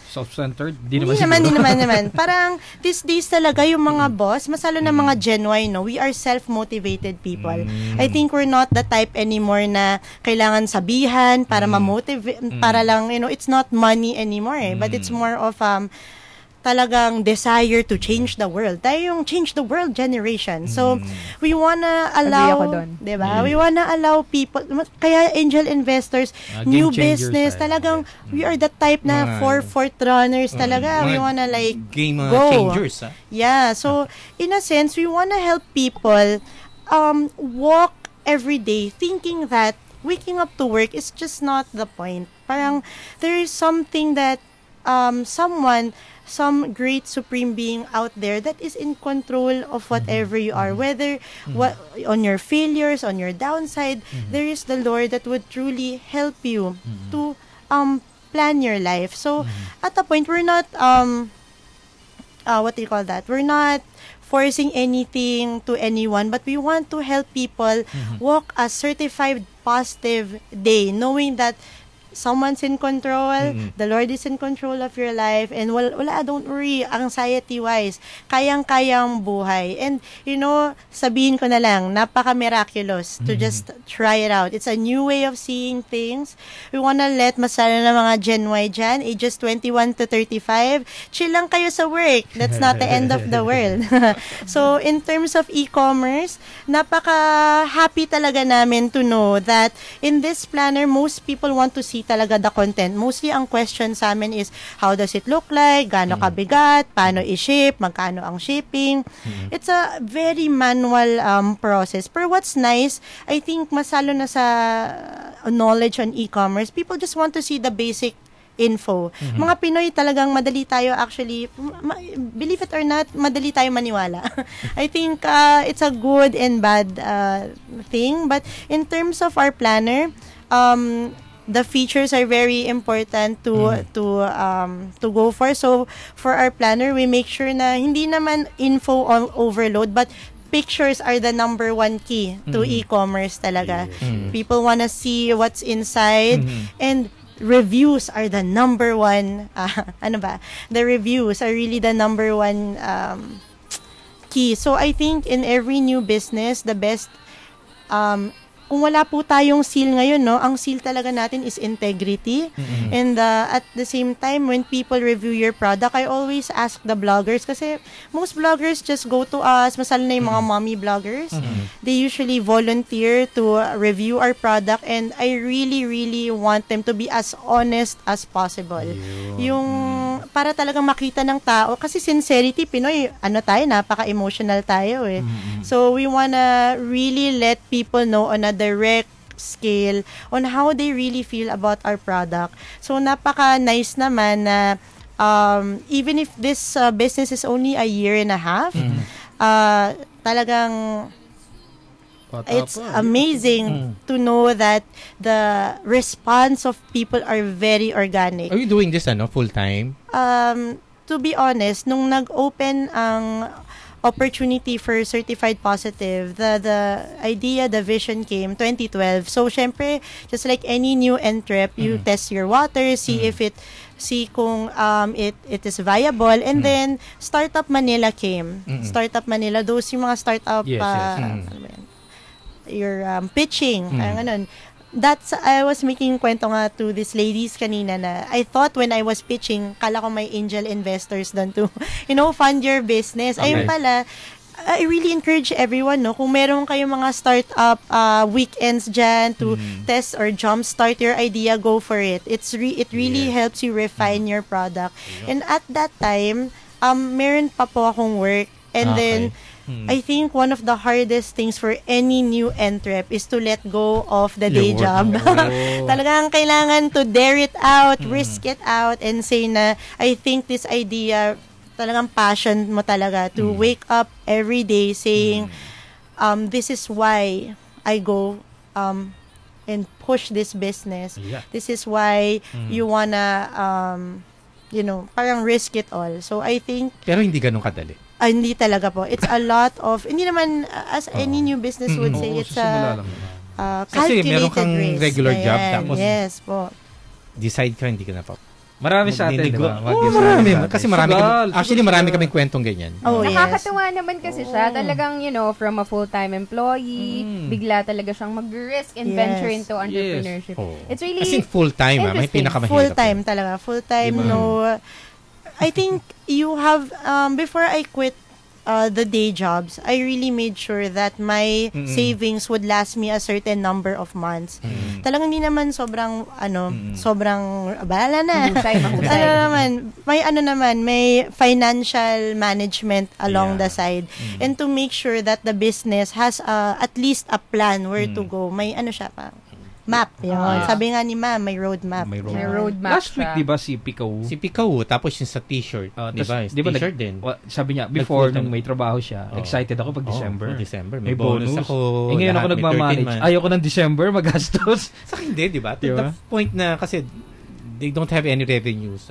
Self-centered? Di naman. Parang these days talaga yung mga boss, masalo na mga Gen Y, no? We are self-motivated people. I think we're not the type anymore na kailangan sabihan para ma-motivate, para lang, it's not money anymore but it's more of talagang desire to change the world. Tayo yung change the world generation. So, we wanna allow, diba? We wanna allow people, kaya angel investors, new business, talagang, we are the type na forefront runners talaga. We wanna game go. changers. Yeah. So, in a sense, we wanna help people walk every day thinking that waking up to work is just not the point. Parang, there is something that some great supreme being out there that is in control of whatever you are, whether on your failures, on your downside, there is the Lord that would truly help you to plan your life. So at a point, we're not we're not forcing anything to anyone, but we want to help people walk a certified positive day, knowing that someone's in control, the Lord is in control of your life, and wala, don't worry, anxiety-wise, kayang-kayang buhay. And, sabihin ko na lang, napaka-miraculous to just try it out. It's a new way of seeing things. We wanna let masala na mga Gen Y dyan, ages 21 to 35, chill lang kayo sa work. That's not the end of the world. So, in terms of e-commerce, napaka-happy talaga namin to know that in this planner, most people want to see talaga the content. Mostly ang question sa amin is, how does it look like? Gaano kabigat? Paano i-ship? Magkano ang shipping? It's a very manual process. Pero what's nice, I think masalo na sa knowledge on e-commerce. People just want to see the basic info. Mga Pinoy talagang madali tayo actually, believe it or not, madali tayo maniwala. I think it's a good and bad thing. But in terms of our planner, the features are very important to go for. So for our planner, we make sure na hindi naman info overload, but pictures are the number one key to e-commerce talaga. People wanna see what's inside, and reviews are the number one. The reviews are really the number one key. So I think in every new business, the best kung wala po tayong seal ngayon, no, ang seal talaga natin is integrity. And at the same time, when people review your product, I always ask the bloggers, kasi most bloggers just go to us, masala na yung mga mommy bloggers. They usually volunteer to review our product, and I really, really want them to be as honest as possible. Yung para talagang makita ng tao, kasi sincerity, Pinoy, napaka-emotional tayo eh. So we wanna really let people know on a direct scale on how they really feel about our product. So napaka-nice naman na even if this business is only a year and a half, talagang it's amazing to know that the response of people are very organic. Are you doing this full time? To be honest, nung nag-open ang opportunity for certified positive, the idea, the vision came 2012. So syempre, just like any new entrep, you test your water, see if it see kung it is viable, and then Startup Manila came. Startup Manila, those yung mga startup Yes, yes. ano ba yan? Your pitching, parang ganun. That's, I was making kwento nga to these ladies kanina na I thought when I was pitching, kala ko may angel investors doon to, fund your business. Okay. Ayun pala, I really encourage everyone, no, kung meron kayong mga startup weekends dyan to test or jumpstart your idea, go for it. It really helps you refine your product. And at that time, meron pa po akong work. And then, I think one of the hardest things for any new entrep is to let go of the day job. Talagang kailangan to dare it out, risk it out, and say na, I think this idea, talagang passion mo talaga to wake up every day saying, this is why I go and push this business. Yeah. This is why you wanna, parang risk it all. So I think, Pero hindi ganun kadali. hindi talaga po. It's a lot of, hindi naman, as any new business would say, Oo, it's sa simula a lang naman. Kasi calculated meron kang risk. regular job, Ayan, tapos yes po. Decide ka, hindi ka na pa. Marami sa atin, di ba? Oo, marami. Kasi marami kaming kwentong ganyan. Oh, yes. Nakakatuwa naman kasi siya. Talagang, from a full-time employee, bigla talaga siyang mag-risk and Yes. venture into entrepreneurship. Oh. It's really As in full-time, may interesting. pinakamahirap. Full-time talaga. Full-time, no. I think you have, before I quit the day jobs, I really made sure that my savings would last me a certain number of months. Talagang hindi naman sobrang, sobrang, bahala na. Mahusay. May financial management along the side. And to make sure that the business has at least a plan where to go. May siya pa. Map. Yun. Sabi nga ni Ma'am, may roadmap. May May roadmap Last week, siya. di ba, si Pikaw? Si Pikaw, tapos yung sa t-shirt. Di ba? T-shirt din. Sabi niya, before, Nag-full-time. nung may trabaho siya, excited ako pag December. December. May bonus. ako. Ngayon ako lahat, may 13 nagmamanage. months. Ayoko ng December, magastos. Sa akin hindi, di ba? To Diba? the point na kasi they don't have any revenues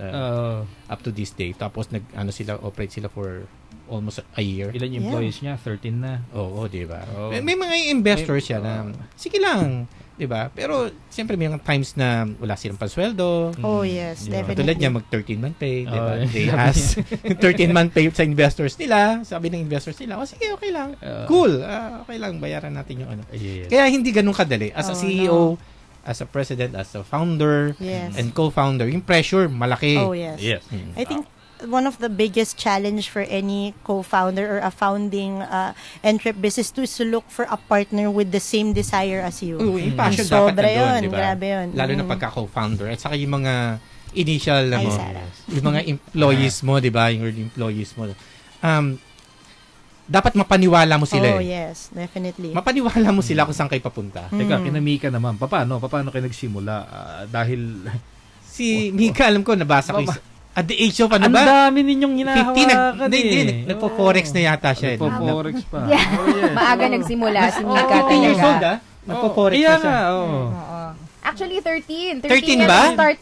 up to this day. Tapos operate sila for almost a year. Ilan yung employees niya? 13 na. Oo, di ba? Oo. May mga investors siya na, sige lang, di ba? Pero, siyempre, may mga times na wala silang pansweldo. Oh, yes. Definitely. Katulad niya, mag 13-month pay, di ba? Oh, They ask 13-month pay sa investors nila. Sabi ng investors nila, sige, okay lang. Cool. Okay lang, bayaran natin yung ano. Yeah. Kaya hindi ganun kadali. As a CEO, as a president, as a founder, Yes. and co-founder, yung pressure, malaki. Oh, yes. Yes. I think one of the biggest challenge for any co-founder or a founding entrep business is to look for a partner with the same desire as you. Oo, yung passion Sobra dapat nandun, yun, di ba? grabe yun. Lalo na pagka co-founder. At saka yung mga initial Ay, mo, Sarah. yung mga employees mo, di ba? Yung early employees mo. Dapat mapaniwala mo sila. Oh, yes. Definitely. Mapaniwala mo sila kung saan kayo papunta. Teka, kinamika naman. Paano kayo nagsimula? Dahil, Si Mika, alam ko, nabasa ko at the age of, ano ang ba? dami ninyong hinahawakan Nagpo-forex na yata siya. Nagpo-forex pa. Yeah. Oh, yes. Maaga nagsimula si Mika 15 years old, talaga. Nagpo-forex Iya na siya. nga, oo. Oo. Actually, 13. 13 13 ba? yan start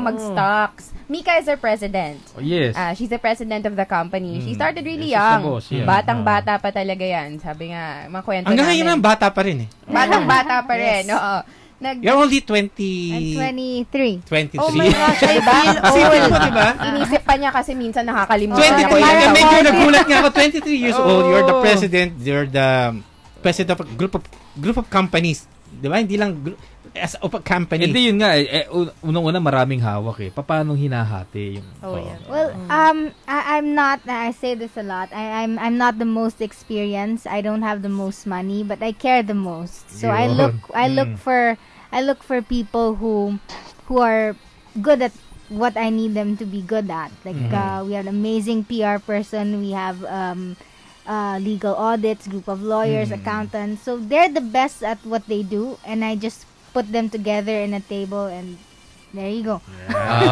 mag-stocks. Mika is our president. Oh, yes. She's the president of the company. She started really Yes, she's the young. boss, yeah. Batang-bata pa talaga yan. Sabi nga, mga kwento Hanggang namin. ngayon, bata pa rin eh. Batang-bata pa rin. Oo. You're only 20... I'm 23. 23. Oh my gosh, I Diba? feel Sipin old. mo, diba? Inisip pa niya kasi minsan nakakalimutan. 23. Ako yung Medyo nagulat nga ako. 23 years old. You're the Oh. president. You're the president of a group of companies. Di ba? Hindi lang as of a company. Hindi yun nga unang-una maraming hawak Paano hinahati yung Oh, yeah. Well, I'm not. I say this a lot. I'm not the most experienced. I don't have the most money, but I care the most. So I look for people who are good at what I need them to be good at. Like we have an amazing PR person. We have legal audits, group of lawyers, accountants. So they're the best at what they do, and I just put them together in a table, and there you go.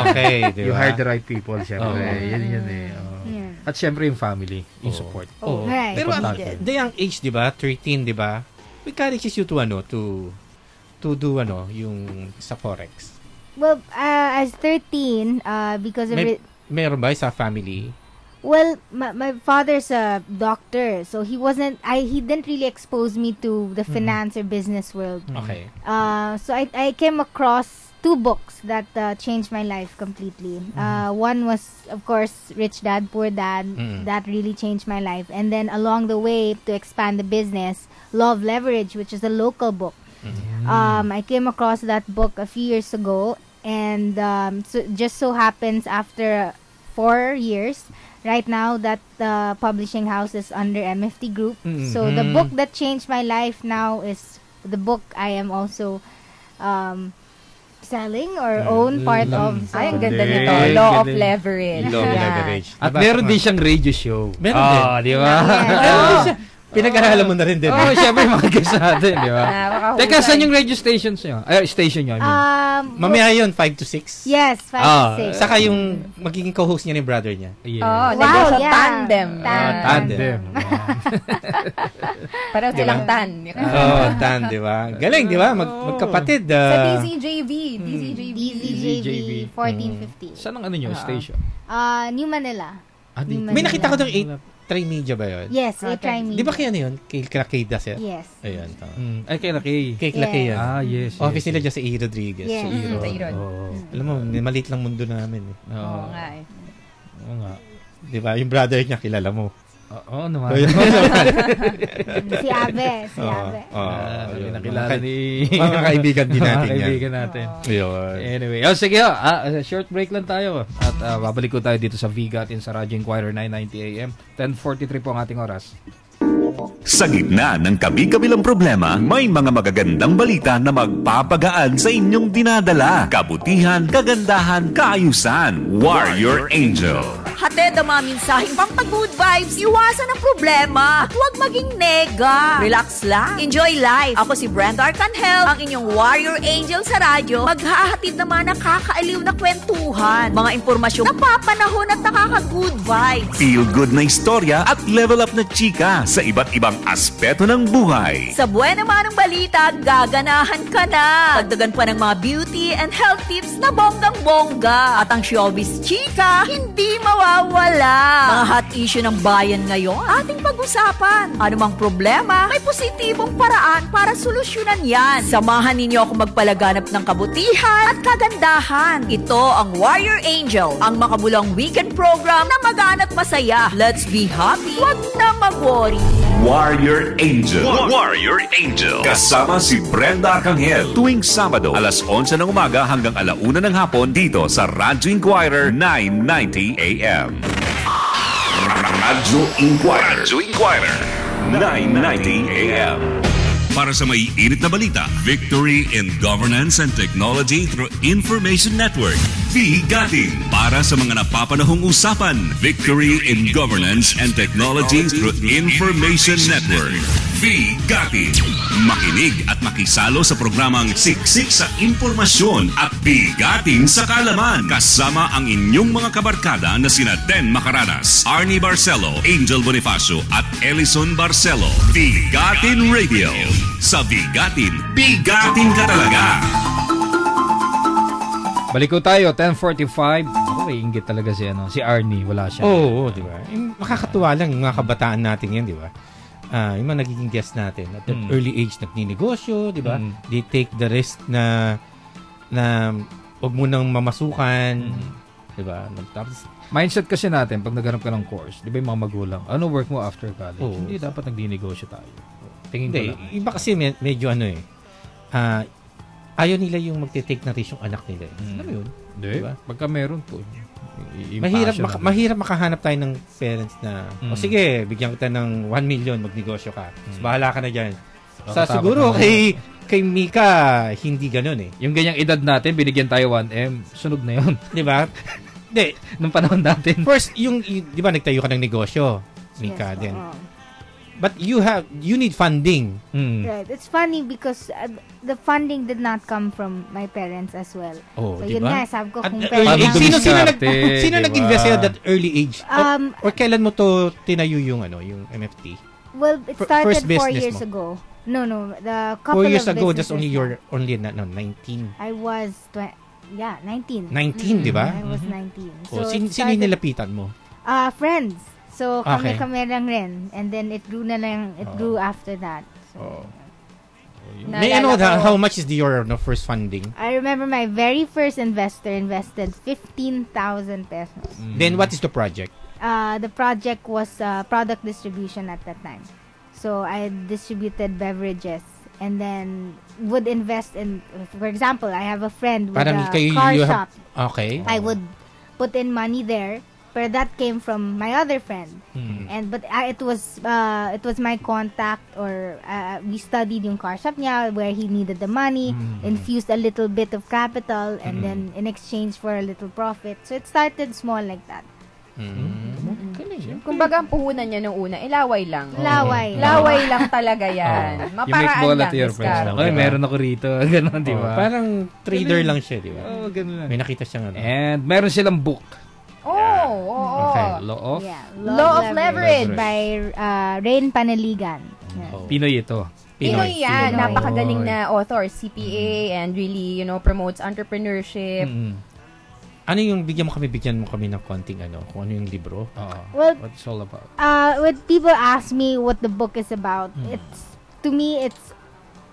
Okay, di You ba? hire the right people, syempre. Oo. Yan oh. Yeah. At syempre yung family, yung support. Oo. Right. Pero Importante. the young age, di ba? 13, di ba? We encourages you to do yung sa forex. Well, as 13, because of it. Meron ba sa family? Well, my father's a doctor, so he didn't really expose me to the finance or business world. Okay. So I came across two books that changed my life completely. One was, of course, Rich Dad, Poor Dad. That really changed my life. And then along the way, to expand the business, Law of Leverage, which is a local book. I came across that book a few years ago, and so just so happens after 4 years, right now that the publishing house is under MFT Group. So the book that changed my life now is the book I am also selling or own part of. Ay, ang ganda nito. Law of Leverage. Law of Yan. Leverage. At meron din siyang radio show. Meron din. Di ba? Pinag-aralan mo na rin din. Oo, syempre mga guest natin, di ba? Nakakahusay. Teka, saan yung radio stations nyo? Ay, station nyo, I mean. Mamaya yun, 5 to 6. Yes, 5 to 6. Saka yung magiging co-host niya ni brother niya. Oh, Wow, negosyo yeah. tandem. Tandem. Pareho silang tan. Tan, di ba? Galing, di ba? Magkapatid. Sa DCJV. DZJV 1450. Saan ang ano nyo, station? New Manila. New May Manila. nakita ko ng Try Media ba yun? Yes, try me. Di ba kaya ano yun? Kay Kida siya? Yes. Ayun. Ay, kay Laki. Kay Laki yan. Yes. Office nila dyan sa E. Rodriguez. Yes. Sa Irod. Alam mo, maliit lang mundo namin. Oo nga eh. Oo nga. Di ba? Yung brother niya, kilala mo. Oo naman. Si Abe. Nakilala ni mga kaibigan din natin mga yan. kaibigan natin. Ayun. Anyway, sige short break lang tayo. At babalik ko tayo dito sa Vigatin sa Radyo Inquirer 990 AM. 10:43 po ang ating oras. Sa gitna ng kabi-kabilang problema, may mga magagandang balita na magpapagaan sa inyong dinadala. Kabutihan, kagandahan, kaayusan. Warrior Angel. Hatid ang mga mensaheng pampag-good vibes, iwasan ang problema, at huwag maging nega. Relax lang. Enjoy life. Ako si Brenda Arcangel, ang inyong Warrior Angel sa radyo. Maghahatid naman nakakaaliw na kwentuhan, mga impormasyong napapanahon at nakaka-good vibes. Feel good na istorya at level up na chika sa iba't ibang aspeto ng buhay. Sa buwan naman ng balita, gaganahan ka na. Dagdagan pa ng mga beauty and health tips na bonggang-bongga. At ang showbiz chika, hindi mawawala. Mga hot issue ng bayan ngayon, ating pag-usapan. Anumang problema, may positibong paraan para solusyonan yan. Samahan ninyo ako magpalaganap ng kabutihan at kagandahan. Ito ang Warrior Angel, ang makabulang weekend program na magaan at masaya. Let's be happy, wag na mag-worry. Warrior Angel. Warrior Angel. Kasama si Brenda Arcangel tuwing Sabado, alas 11 ng umaga hanggang 1:00 ng hapon dito sa Radyo Inquirer 990 AM. Radyo Inquirer. Radyo Inquirer 990 AM. Para sa may init na balita, Victory in Governance and Technology through Information Network. Vigatin. Para sa mga napapanahong usapan, Victory in Governance and Technology through Information Network. Vigatin. Makinig at makisalo sa programang Siksik sa Impormasyon at Bigatin sa Kaalaman. Kasama ang inyong mga kabarkada na sina Den Macaranas, Arnie Barcelo, Angel Bonifacio at Ellison Barcelo. Bigatin Radio. Sa Bigatin, bigatin ka talaga. Balik ko tayo, 10:45. Ako, inggit talaga si Arnie. Wala siya. Oo, di ba? Makakatuwa lang yung mga kabataan natin yan, di ba? Yung mga nagiging guest natin at that early age nagninegosyo, di ba? They take the risk na huwag mo nang mamasukan, di ba? Tapos mindset kasi natin pag naghanap ka ng course, di ba yung mga magulang, ano work mo after college? Hindi dapat nagninegosyo tayo. Tingin ko lang. Iba kasi medyo ayaw nila yung magte-take ng risk yung anak nila. Alam mo yun? Diba? Pagka meron po. Mahirap makahanap tayo ng parents na, o sige, bigyan kita ng 1 million, magnegosyo ka. So, bahala ka na dyan. Siguro kay Mika, hindi ganun eh. Yung ganyang edad natin, binigyan tayo 1M, sunog na yun. Di ba? Hindi. Nung panahon natin. First, di ba nagtayo ka ng negosyo, Mika, din. But you need funding. Right. It's funny because the funding did not come from my parents as well. Oh, so diba? yun nga, sabi ko kung Sino nag-invest sa'yo that early age? Or kailan mo to tinayo yung MFT? Well, it started 4 years ago. No, the couple 4 years of ago, just businesses only 19. I was 19. 19, di ba? I was 19. So sino yung nilapitan mo? Friends. So, kami Okay. lang rin. And then, it grew na lang, it grew after that. So, May I know how much is your first funding? I remember my very first investor invested 15,000 pesos. Then what is the project? The project was product distribution at that time. So I distributed beverages and then would invest in, for example, I have a friend with a car shop. Okay. I would put in money there, but that came from my other friend. But it was my contact, or we studied yung car shop niya where he needed the money, infused a little bit of capital, and then in exchange for a little profit. So it started small like that. Kumbaga, ang puhunan niya nung una, laway lang. Laway. Laway lang talaga yan. Maparaan lang. Okay, meron ako rito. Ganon, di ba? Parang trader lang siya, di ba? Oo, ganun lang. May nakita siya nga. And meron silang book. Okay. Law of Leverage by Rain Paneligan. Pinoy ito. Pinoy yan. Napakagaling na author, CPA, and really, promotes entrepreneurship. Ano yung bigyan mo kami ng konting kung ano yung libro? Well, what it's all about. When people ask me what the book is about, to me it's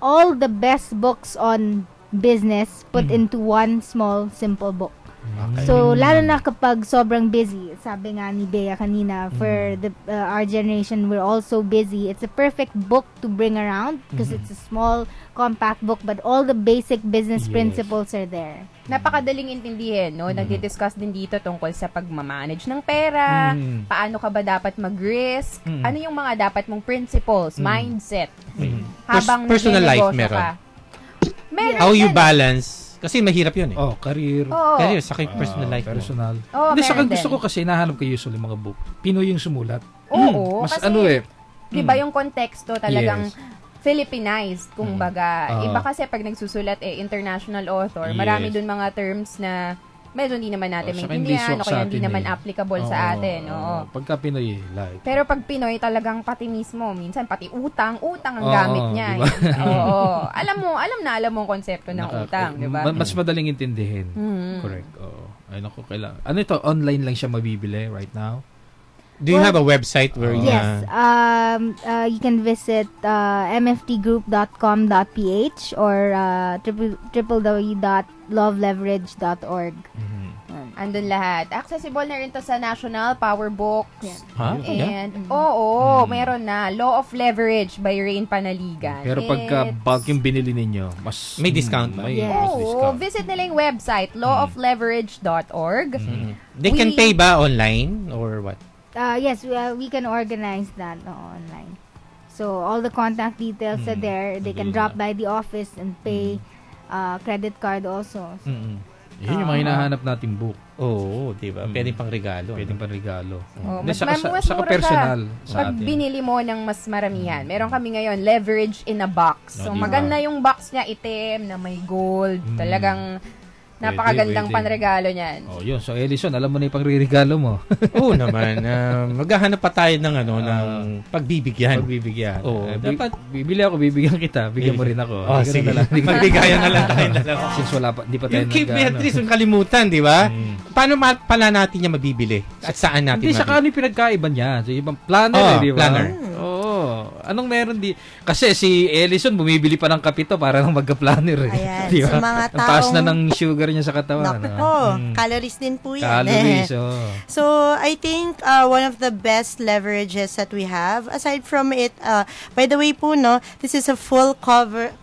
all the best books on business put into one small simple book. Okay. So lalo na kapag sobrang busy, sabi nga ni Bea kanina, for our generation, we're all so busy. It's a perfect book to bring around because it's a small, compact book, but all the basic business principles are there. Napakadaling intindihin, no? Nagdi-discuss din dito tungkol sa pagmamanage ng pera, paano ka ba dapat mag-risk, ano yung mga dapat mong principles, mindset. Habang personal life meron. How you balance. Kasi mahirap yun career. Career, sa personal life. Personal. Hindi, saka gusto ko kasi nahanap ko usually mga book. Pinoy yung sumulat. Oo. Mas kasi, diba yung konteksto talagang Filipinized, kumbaga. Iba kasi pag nagsusulat, international author, marami dun mga terms na medyo hindi naman natin maintindihan o kaya hindi naman applicable sa atin. Pagka Pinoy, like. Pero pag Pinoy, talagang pati mismo, minsan pati utang ang gamit niya. Diba? Alam mo ang konsepto ng utang, di ba? Mas madaling intindihin. Correct. Ay, naku, kailangan. Ano ito? Online lang siya mabibili right now? Do you have a website where Yes. You can visit mftgroup.com.ph or www.loveleverage.org. Andun lahat. Accessible na rin to sa National Power Books. And, meron na. Law of Leverage by Rain Paneligan. Pero pagka bulk yung binili ninyo, mas may discount ba? Visit nila yung website, lawofleverage.org. They can pay ba online or what? Yes, we can organize that online. So all the contact details are there. They can drop by the office and pay credit card also. So, yun yung mga hinahanap nating book. Di ba? Pwedeng pang regalo. Saka personal sa atin. Pag binili mo ng mas maramihan. Meron kami ngayon, leverage in a box. So maganda yung box niya, itim, na may gold. Talagang napakagandang panregalo niyan. Yun. So, Ellison, alam mo na yung pangre-regalo mo. Oo naman. Maghahanap pa tayo ng ng pagbibigyan. Dapat bibili ako, bibigyan kita. Bigyan mo rin ako. Sige. Magbigayan na lang tayo dalawa. Since wala pa, di pa tayo keep me at least, kalimutan, di ba? Paano pala natin niya mabibili? At saan natin mabibili? Hindi, saka ano yung pinagkaiba niya? So, ibang planner, di ba? Planner. Anong meron di? Kasi si Ellison bumibili pa ng kapito para lang magka-planner. Ayan. Diba? Sa mga taong... Ang taas na ng sugar niya sa katawan. Calories din po yan. Calories, So, I think one of the best leverages that we have, aside from it, by the way po, this is a full color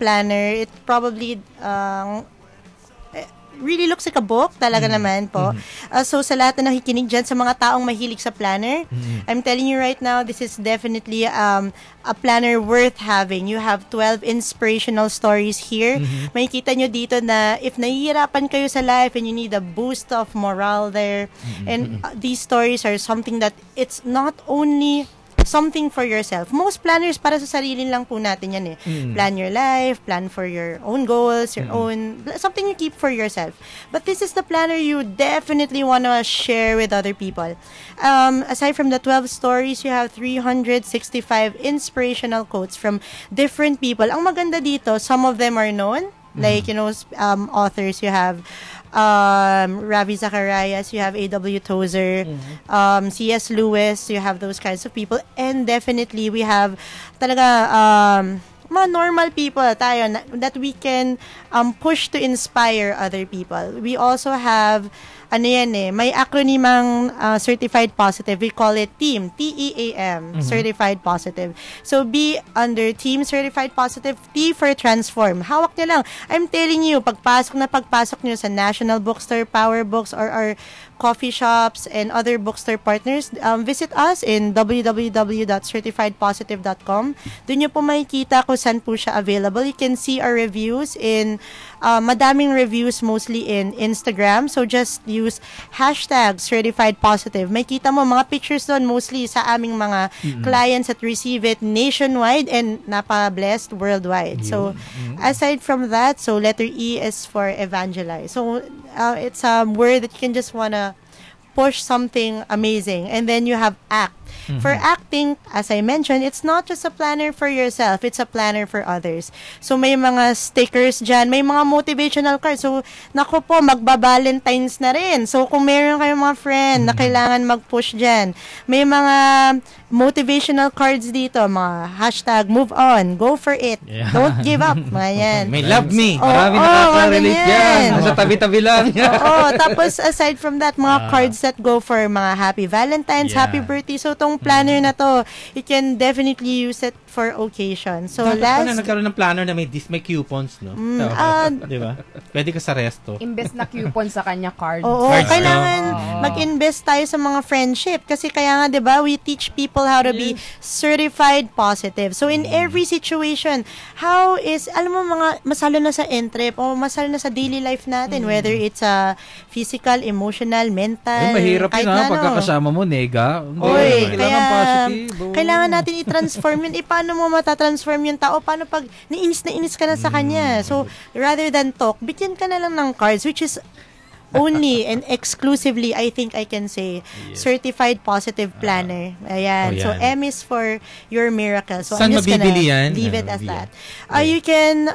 planner. It probably really looks like a book, talaga naman po. So, sa lahat na nakikinig dyan, sa mga taong mahilig sa planner, I'm telling you right now, this is definitely a planner worth having. You have 12 inspirational stories here. Makikita nyo dito na if nahihirapan kayo sa life and you need a boost of morale there, and these stories are something that it's not only something for yourself. Most planners para sa sarili lang po natin yan Plan your life, plan for your own goals, your own, something you keep for yourself. But this is the planner you definitely want to share with other people. Aside from the 12 stories, you have 365 inspirational quotes from different people. Ang maganda dito, some of them are known, like, authors. You have Ravi Zacharias, you have A.W. Tozer, C.S. Lewis, you have those kinds of people. And definitely, we have talaga mga normal people tayo that we can push to inspire other people. We also have may acronymang certified positive. We call it TEAM, T-E-A-M, certified positive. So be under TEAM certified positive, T for transform. Hawak niyo lang. I'm telling you, pagpasok niyo sa National Bookstore, Power Books, or our coffee shops and other bookstore partners, visit us in www.certifiedpositive.com. Doon niyo po makikita kung saan po siya available. You can see our reviews in madaming reviews mostly in Instagram. So just use #certifiedpositive. May kita mo mga pictures doon mostly sa aming mga clients that receive it nationwide and napa-blessed worldwide. So aside from that, so letter E is for evangelize. So it's a word that you can just wanna push something amazing. And then you have ACT. For acting, as I mentioned, it's not just a planner for yourself, it's a planner for others. So may mga stickers dyan, may mga motivational cards. So naku po, magba-Valentine's na rin. So kung meron kayong mga friend na kailangan mag-push dyan, may mga motivational cards dito, mga #move on, go for it, don't give up, mga yan. May love me. Marami nakaka-relate yan. Nasa tabi-tabi lang. Tapos aside from that, mga cards that go for mga happy Valentine's, happy birthday. So tong planner na to, you can definitely use it for occasion. So dapat na nagkaroon ng planner na may coupons, no? Di ba? Pwede ka sa resto. Imbes na coupon sa kanya cards. Oo, kailangan mag-invest tayo sa mga friendship. Kasi kaya nga, di ba, we teach people how to be certified positive. So in every situation, alam mo mga, masalo na sa entrep o masalo na sa daily life natin, whether it's physical, emotional, mental, mahirap kahit yun na pagkakasama mo, nega. Kailangan positive. Kailangan natin i-transform yun. Paano mo matatransform yung tao? Paano pag nainis ka na sa kanya? So, rather than talk, bigyan ka na lang ng cards, which is only and exclusively, I think I can say, certified positive planner. Ayan. So, M is for your miracle. So, saan I'm just gonna yan? leave it as that. You can,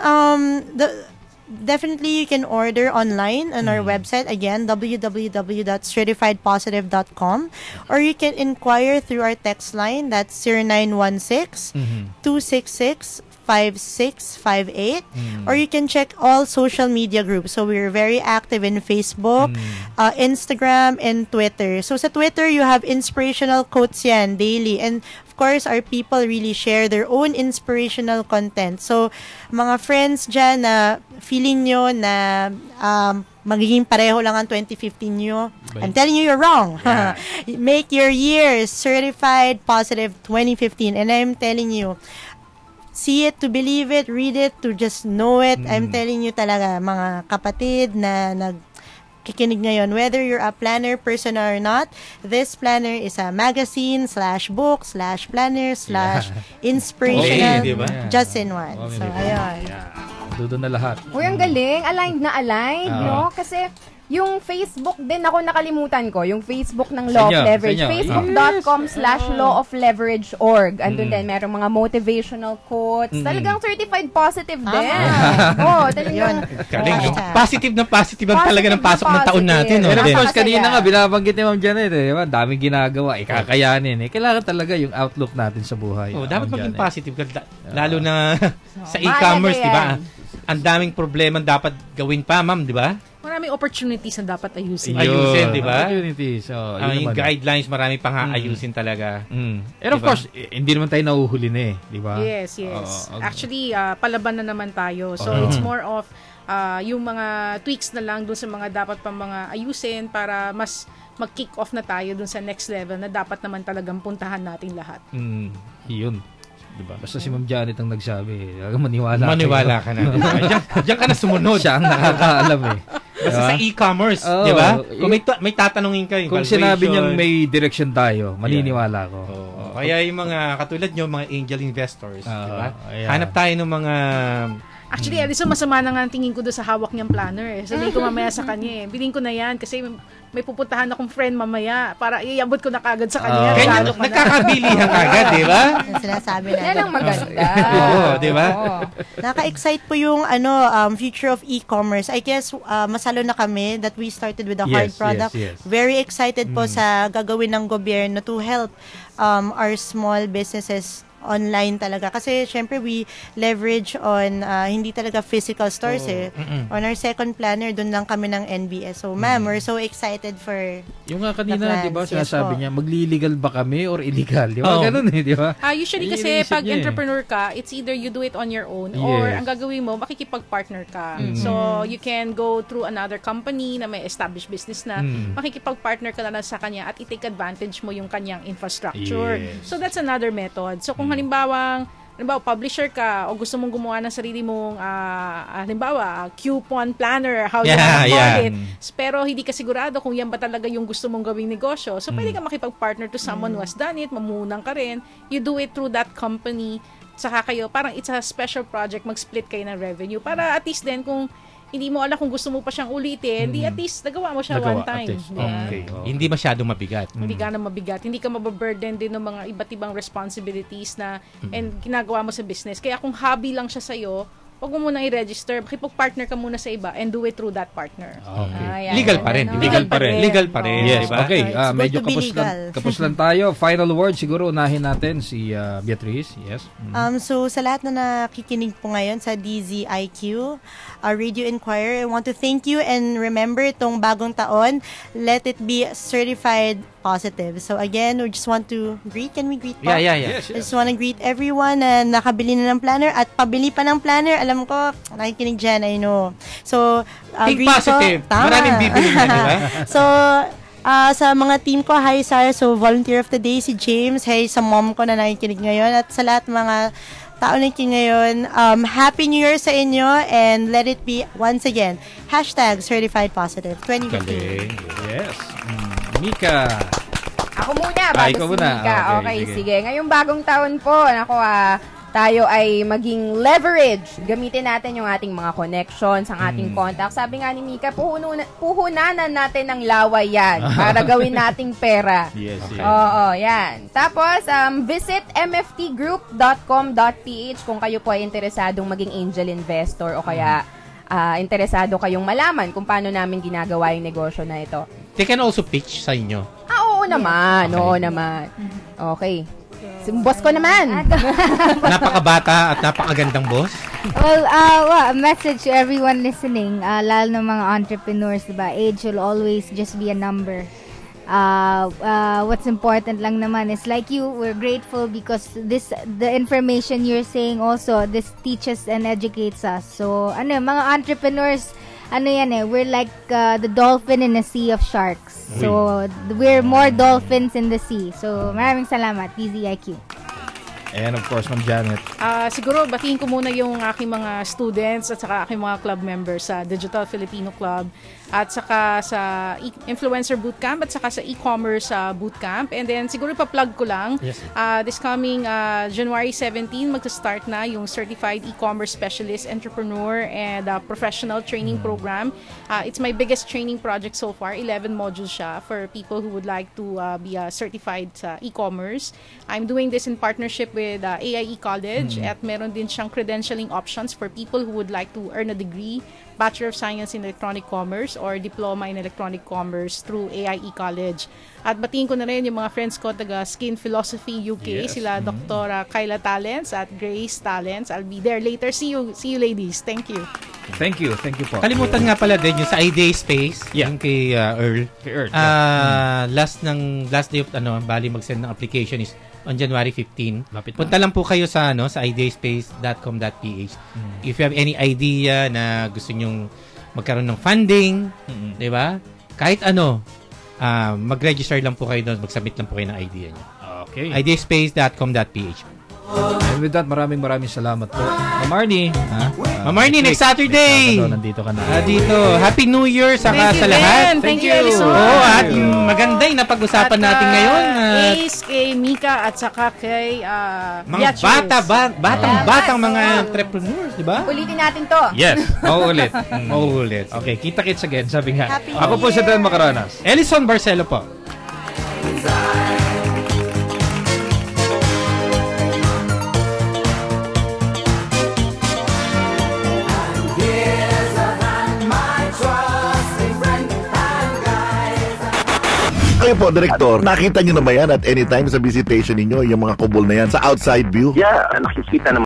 definitely you can order online on our website, again, www.certifiedpositive.com, or you can inquire through our text line, that's 0916-266-5658, or you can check all social media groups. So we're very active in Facebook, Instagram, and Twitter. So sa Twitter, you have inspirational quotes yan daily, and of course, our people really share their own inspirational content. So, mga friends dyan na feeling nyo na magiging pareho lang ang 2015 nyo, I'm telling you, you're wrong. Make your year certified positive 2015. And I'm telling you, see it to believe it, read it to just know it. I'm telling you talaga, mga kapatid na kikinig ngayon, whether you're a planner person or not, this planner is a magazine /book /planner /inspirational just in one. So, ayun. Doon na lahat. Uy, ang galing. Aligned na aligned, no? Kasi yung Facebook din, ako nakalimutan ko, yung Facebook ng Law of Leverage. Facebook.com/lawofleverage.org. Andun din, merong mga motivational quotes. Talagang certified positive din. Talagang. Positive ang talaga ng pasok ng taon natin. And of course, kanina nga, binabanggit ni Ma'am Janet, diba? Daming ginagawa, kakayanin. Kailangan talaga yung outlook natin sa buhay. Dapat maging positive ka, lalo na sa e-commerce, di ba? Ang daming problema dapat gawin pa, ma'am, di ba? Maraming opportunities na dapat ayusin. Ayusin, di ba? Opportunities. Yung guidelines, marami pang ayusin talaga. And of course, hindi naman tayo nahuhuli na di ba? Yes. Actually, palaban na naman tayo. So, it's more of yung mga tweaks na lang dun sa mga dapat pang mga ayusin para mas mag-kick off na tayo dun sa next level na dapat naman talagang puntahan natin lahat. Yun. Diba? Basta si Ma'am Janet ang nagsabi, maniwala ka na. Diyan ka na sumunod. Siya ang nakakaalam Basta sa e-commerce, di ba? Kung may tatanungin kayo, kung sinabi niyang may direction tayo, maniniwala ko. Kaya yung mga katulad nyo, mga angel investors, di ba? Hanap tayo ng mga... Actually, Alison, masama na nga ang tingin ko doon sa hawak niyang planner. Sabihin ko mamaya sa kanya Bilhin ko na yan kasi may pupuntahan akong friend mamaya para iabot ko na kagad sa kanya. Kanya, nagkakabilihan kagad, di ba? Sinasabi natin. Yan ang maganda. Oo, di ba? Naka-excite po yung future of e-commerce. I guess masalo na kami that we started with the hard product. Very excited po sa gagawin ng gobyerno to help our small businesses online talaga. Kasi syempre we leverage on hindi talaga physical stores On our second planner, dun lang kami ng NBS. So ma'am, we're so excited for yung nga kanina, di ba, sinasabi po. niya, magliligal ba kami or illegal? Di ba? Ganun di ba? Usually kasi pag entrepreneur ka, it's either you do it on your own or ang gagawin mo, makikipag-partner ka. So you can go through another company na may established business na, makikipag-partner ka na sa kanya at i-take advantage mo yung kanyang infrastructure. So that's another method. So kung halimbawa publisher ka o gusto mong gumawa ng sarili mong halimbawa coupon planner, how you call it, pero hindi ka sigurado kung yan ba talaga yung gusto mong gawing negosyo, so pwede ka makipag-partner to someone who has done it, mamunang ka rin, you do it through that company, saka kayo, parang it's a special project, mag-split kayo ng revenue para at least din kung hindi mo alam kung gusto mo pa siyang ulitin, di at least nagawa mo siya one time. Okay. Hindi masyadong mabigat. Hindi ka na mabigat. Hindi ka mababurden din ng mga iba't ibang responsibilities na and ginagawa mo sa business. Kaya kung hobby lang siya sa'yo, huwag mo muna i-register. Makipag-partner ka muna sa iba and do it through that partner. Okay. Legal pa rin. Legal pa rin. Yes, diba? okay. Medyo kapos lang tayo. Final word, siguro unahin natin si Beatrice. Yes. So sa lahat na nakikinig po ngayon sa DZIQ, Radio Inquirer, I want to thank you and remember itong bagong taon, let it be certified positive. So again, we just want to greet. Can we greet po? Yeah. Yes. I just want to greet everyone na nakabili na ng planner at pabili pa ng planner. Alam ko, nakikinig dyan, I know. So, think positive. Maraming bibili na, di ba? So, sa mga team ko, hi Sarah, so volunteer of the day, si James, hey sa mom ko na nakikinig ngayon, at sa lahat mga tao nakikinig ngayon, Happy New Year sa inyo, and let it be, once again, #certified positive 2015. Yes. Mika. Ako muna, bago si Mika. Okay, sige. Ngayong bagong taon po, tayo ay maging leverage. Gamitin natin yung ating mga connections, ang ating contacts. Sabi nga ni Mika, puhunanan natin ng laway yan para gawin nating pera. Yes. Oo, yan. Tapos, visit mftgroup.com.ph kung kayo po ay interesadong maging angel investor o kaya interesado kayong malaman kung paano namin ginagawa yung negosyo na ito. They can also pitch sa inyo. Oo naman. Oo naman. Okay. Boss ko naman. Napakabata at napakagandang boss. Well, a message to everyone listening, lalo ng mga entrepreneurs, diba? Age will always just be a number. What's important lang naman is like we're grateful because the information you're saying also, this teaches and educates us. So, mga entrepreneurs, we're like the dolphin in a sea of sharks. So, we're more dolphins in the sea. So, maraming salamat, DZIQ. And of course, Ma'am Janet. Siguro, batiin ko muna yung aking mga students at saka aking mga club members sa Digital Filipino Club at saka sa Influencer Bootcamp at saka sa e-commerce bootcamp. And then, siguro pa-plug ko lang, this coming January 17, magsa-start na yung Certified E-commerce Specialist, Entrepreneur, and Professional Training Program. It's my biggest training project so far. 11 modules siya for people who would like to be certified sa e-commerce. I'm doing this in partnership with AIE College at meron din siyang credentialing options for people who would like to earn a degree, Bachelor of Science in Electronic Commerce or Diploma in Electronic Commerce through AIE College. At batiin ko na rin yung mga friends ko taga Skin Philosophy UK, sila Dr. Kyla Talents at Grace Talents. I'll be there later. See you ladies. Thank you. Thank you po. Kalimutan nga pala din yung sa Idea Space, yung kay Earl. Last day of bali mag-send ng application is on January 15. Punta lang po kayo sa ideaspace.com.ph. If you have any idea na gusto nyong magkaroon ng funding, 'di ba? Kahit mag-register lang po kayo doon, mag-submit lang po kayo ng idea niyo. Okay. ideaspace.com.ph. And with that, maraming salamat po. Ma'am Marnie. Ma'am Marnie, next Saturday. Nandito ka na. Dito. Happy New Year sa lahat. Thank you, Alice. At maganda yung napag-usapan natin ngayon. Ace, kay Mika, at saka kay Mga batang mga entrepreneurs, di ba? Ulitin natin to. Yes, mauulit. Mauulit. Okay, kita-kits again, sabi nga. Happy Ako po New si Year. Dan Macaranas. Ellison Barcelo po. Kayo po, Director, nakita nyo na ba yan at anytime sa visitation ninyo, yung mga kubol na yan sa outside view? Yeah, nakikita naman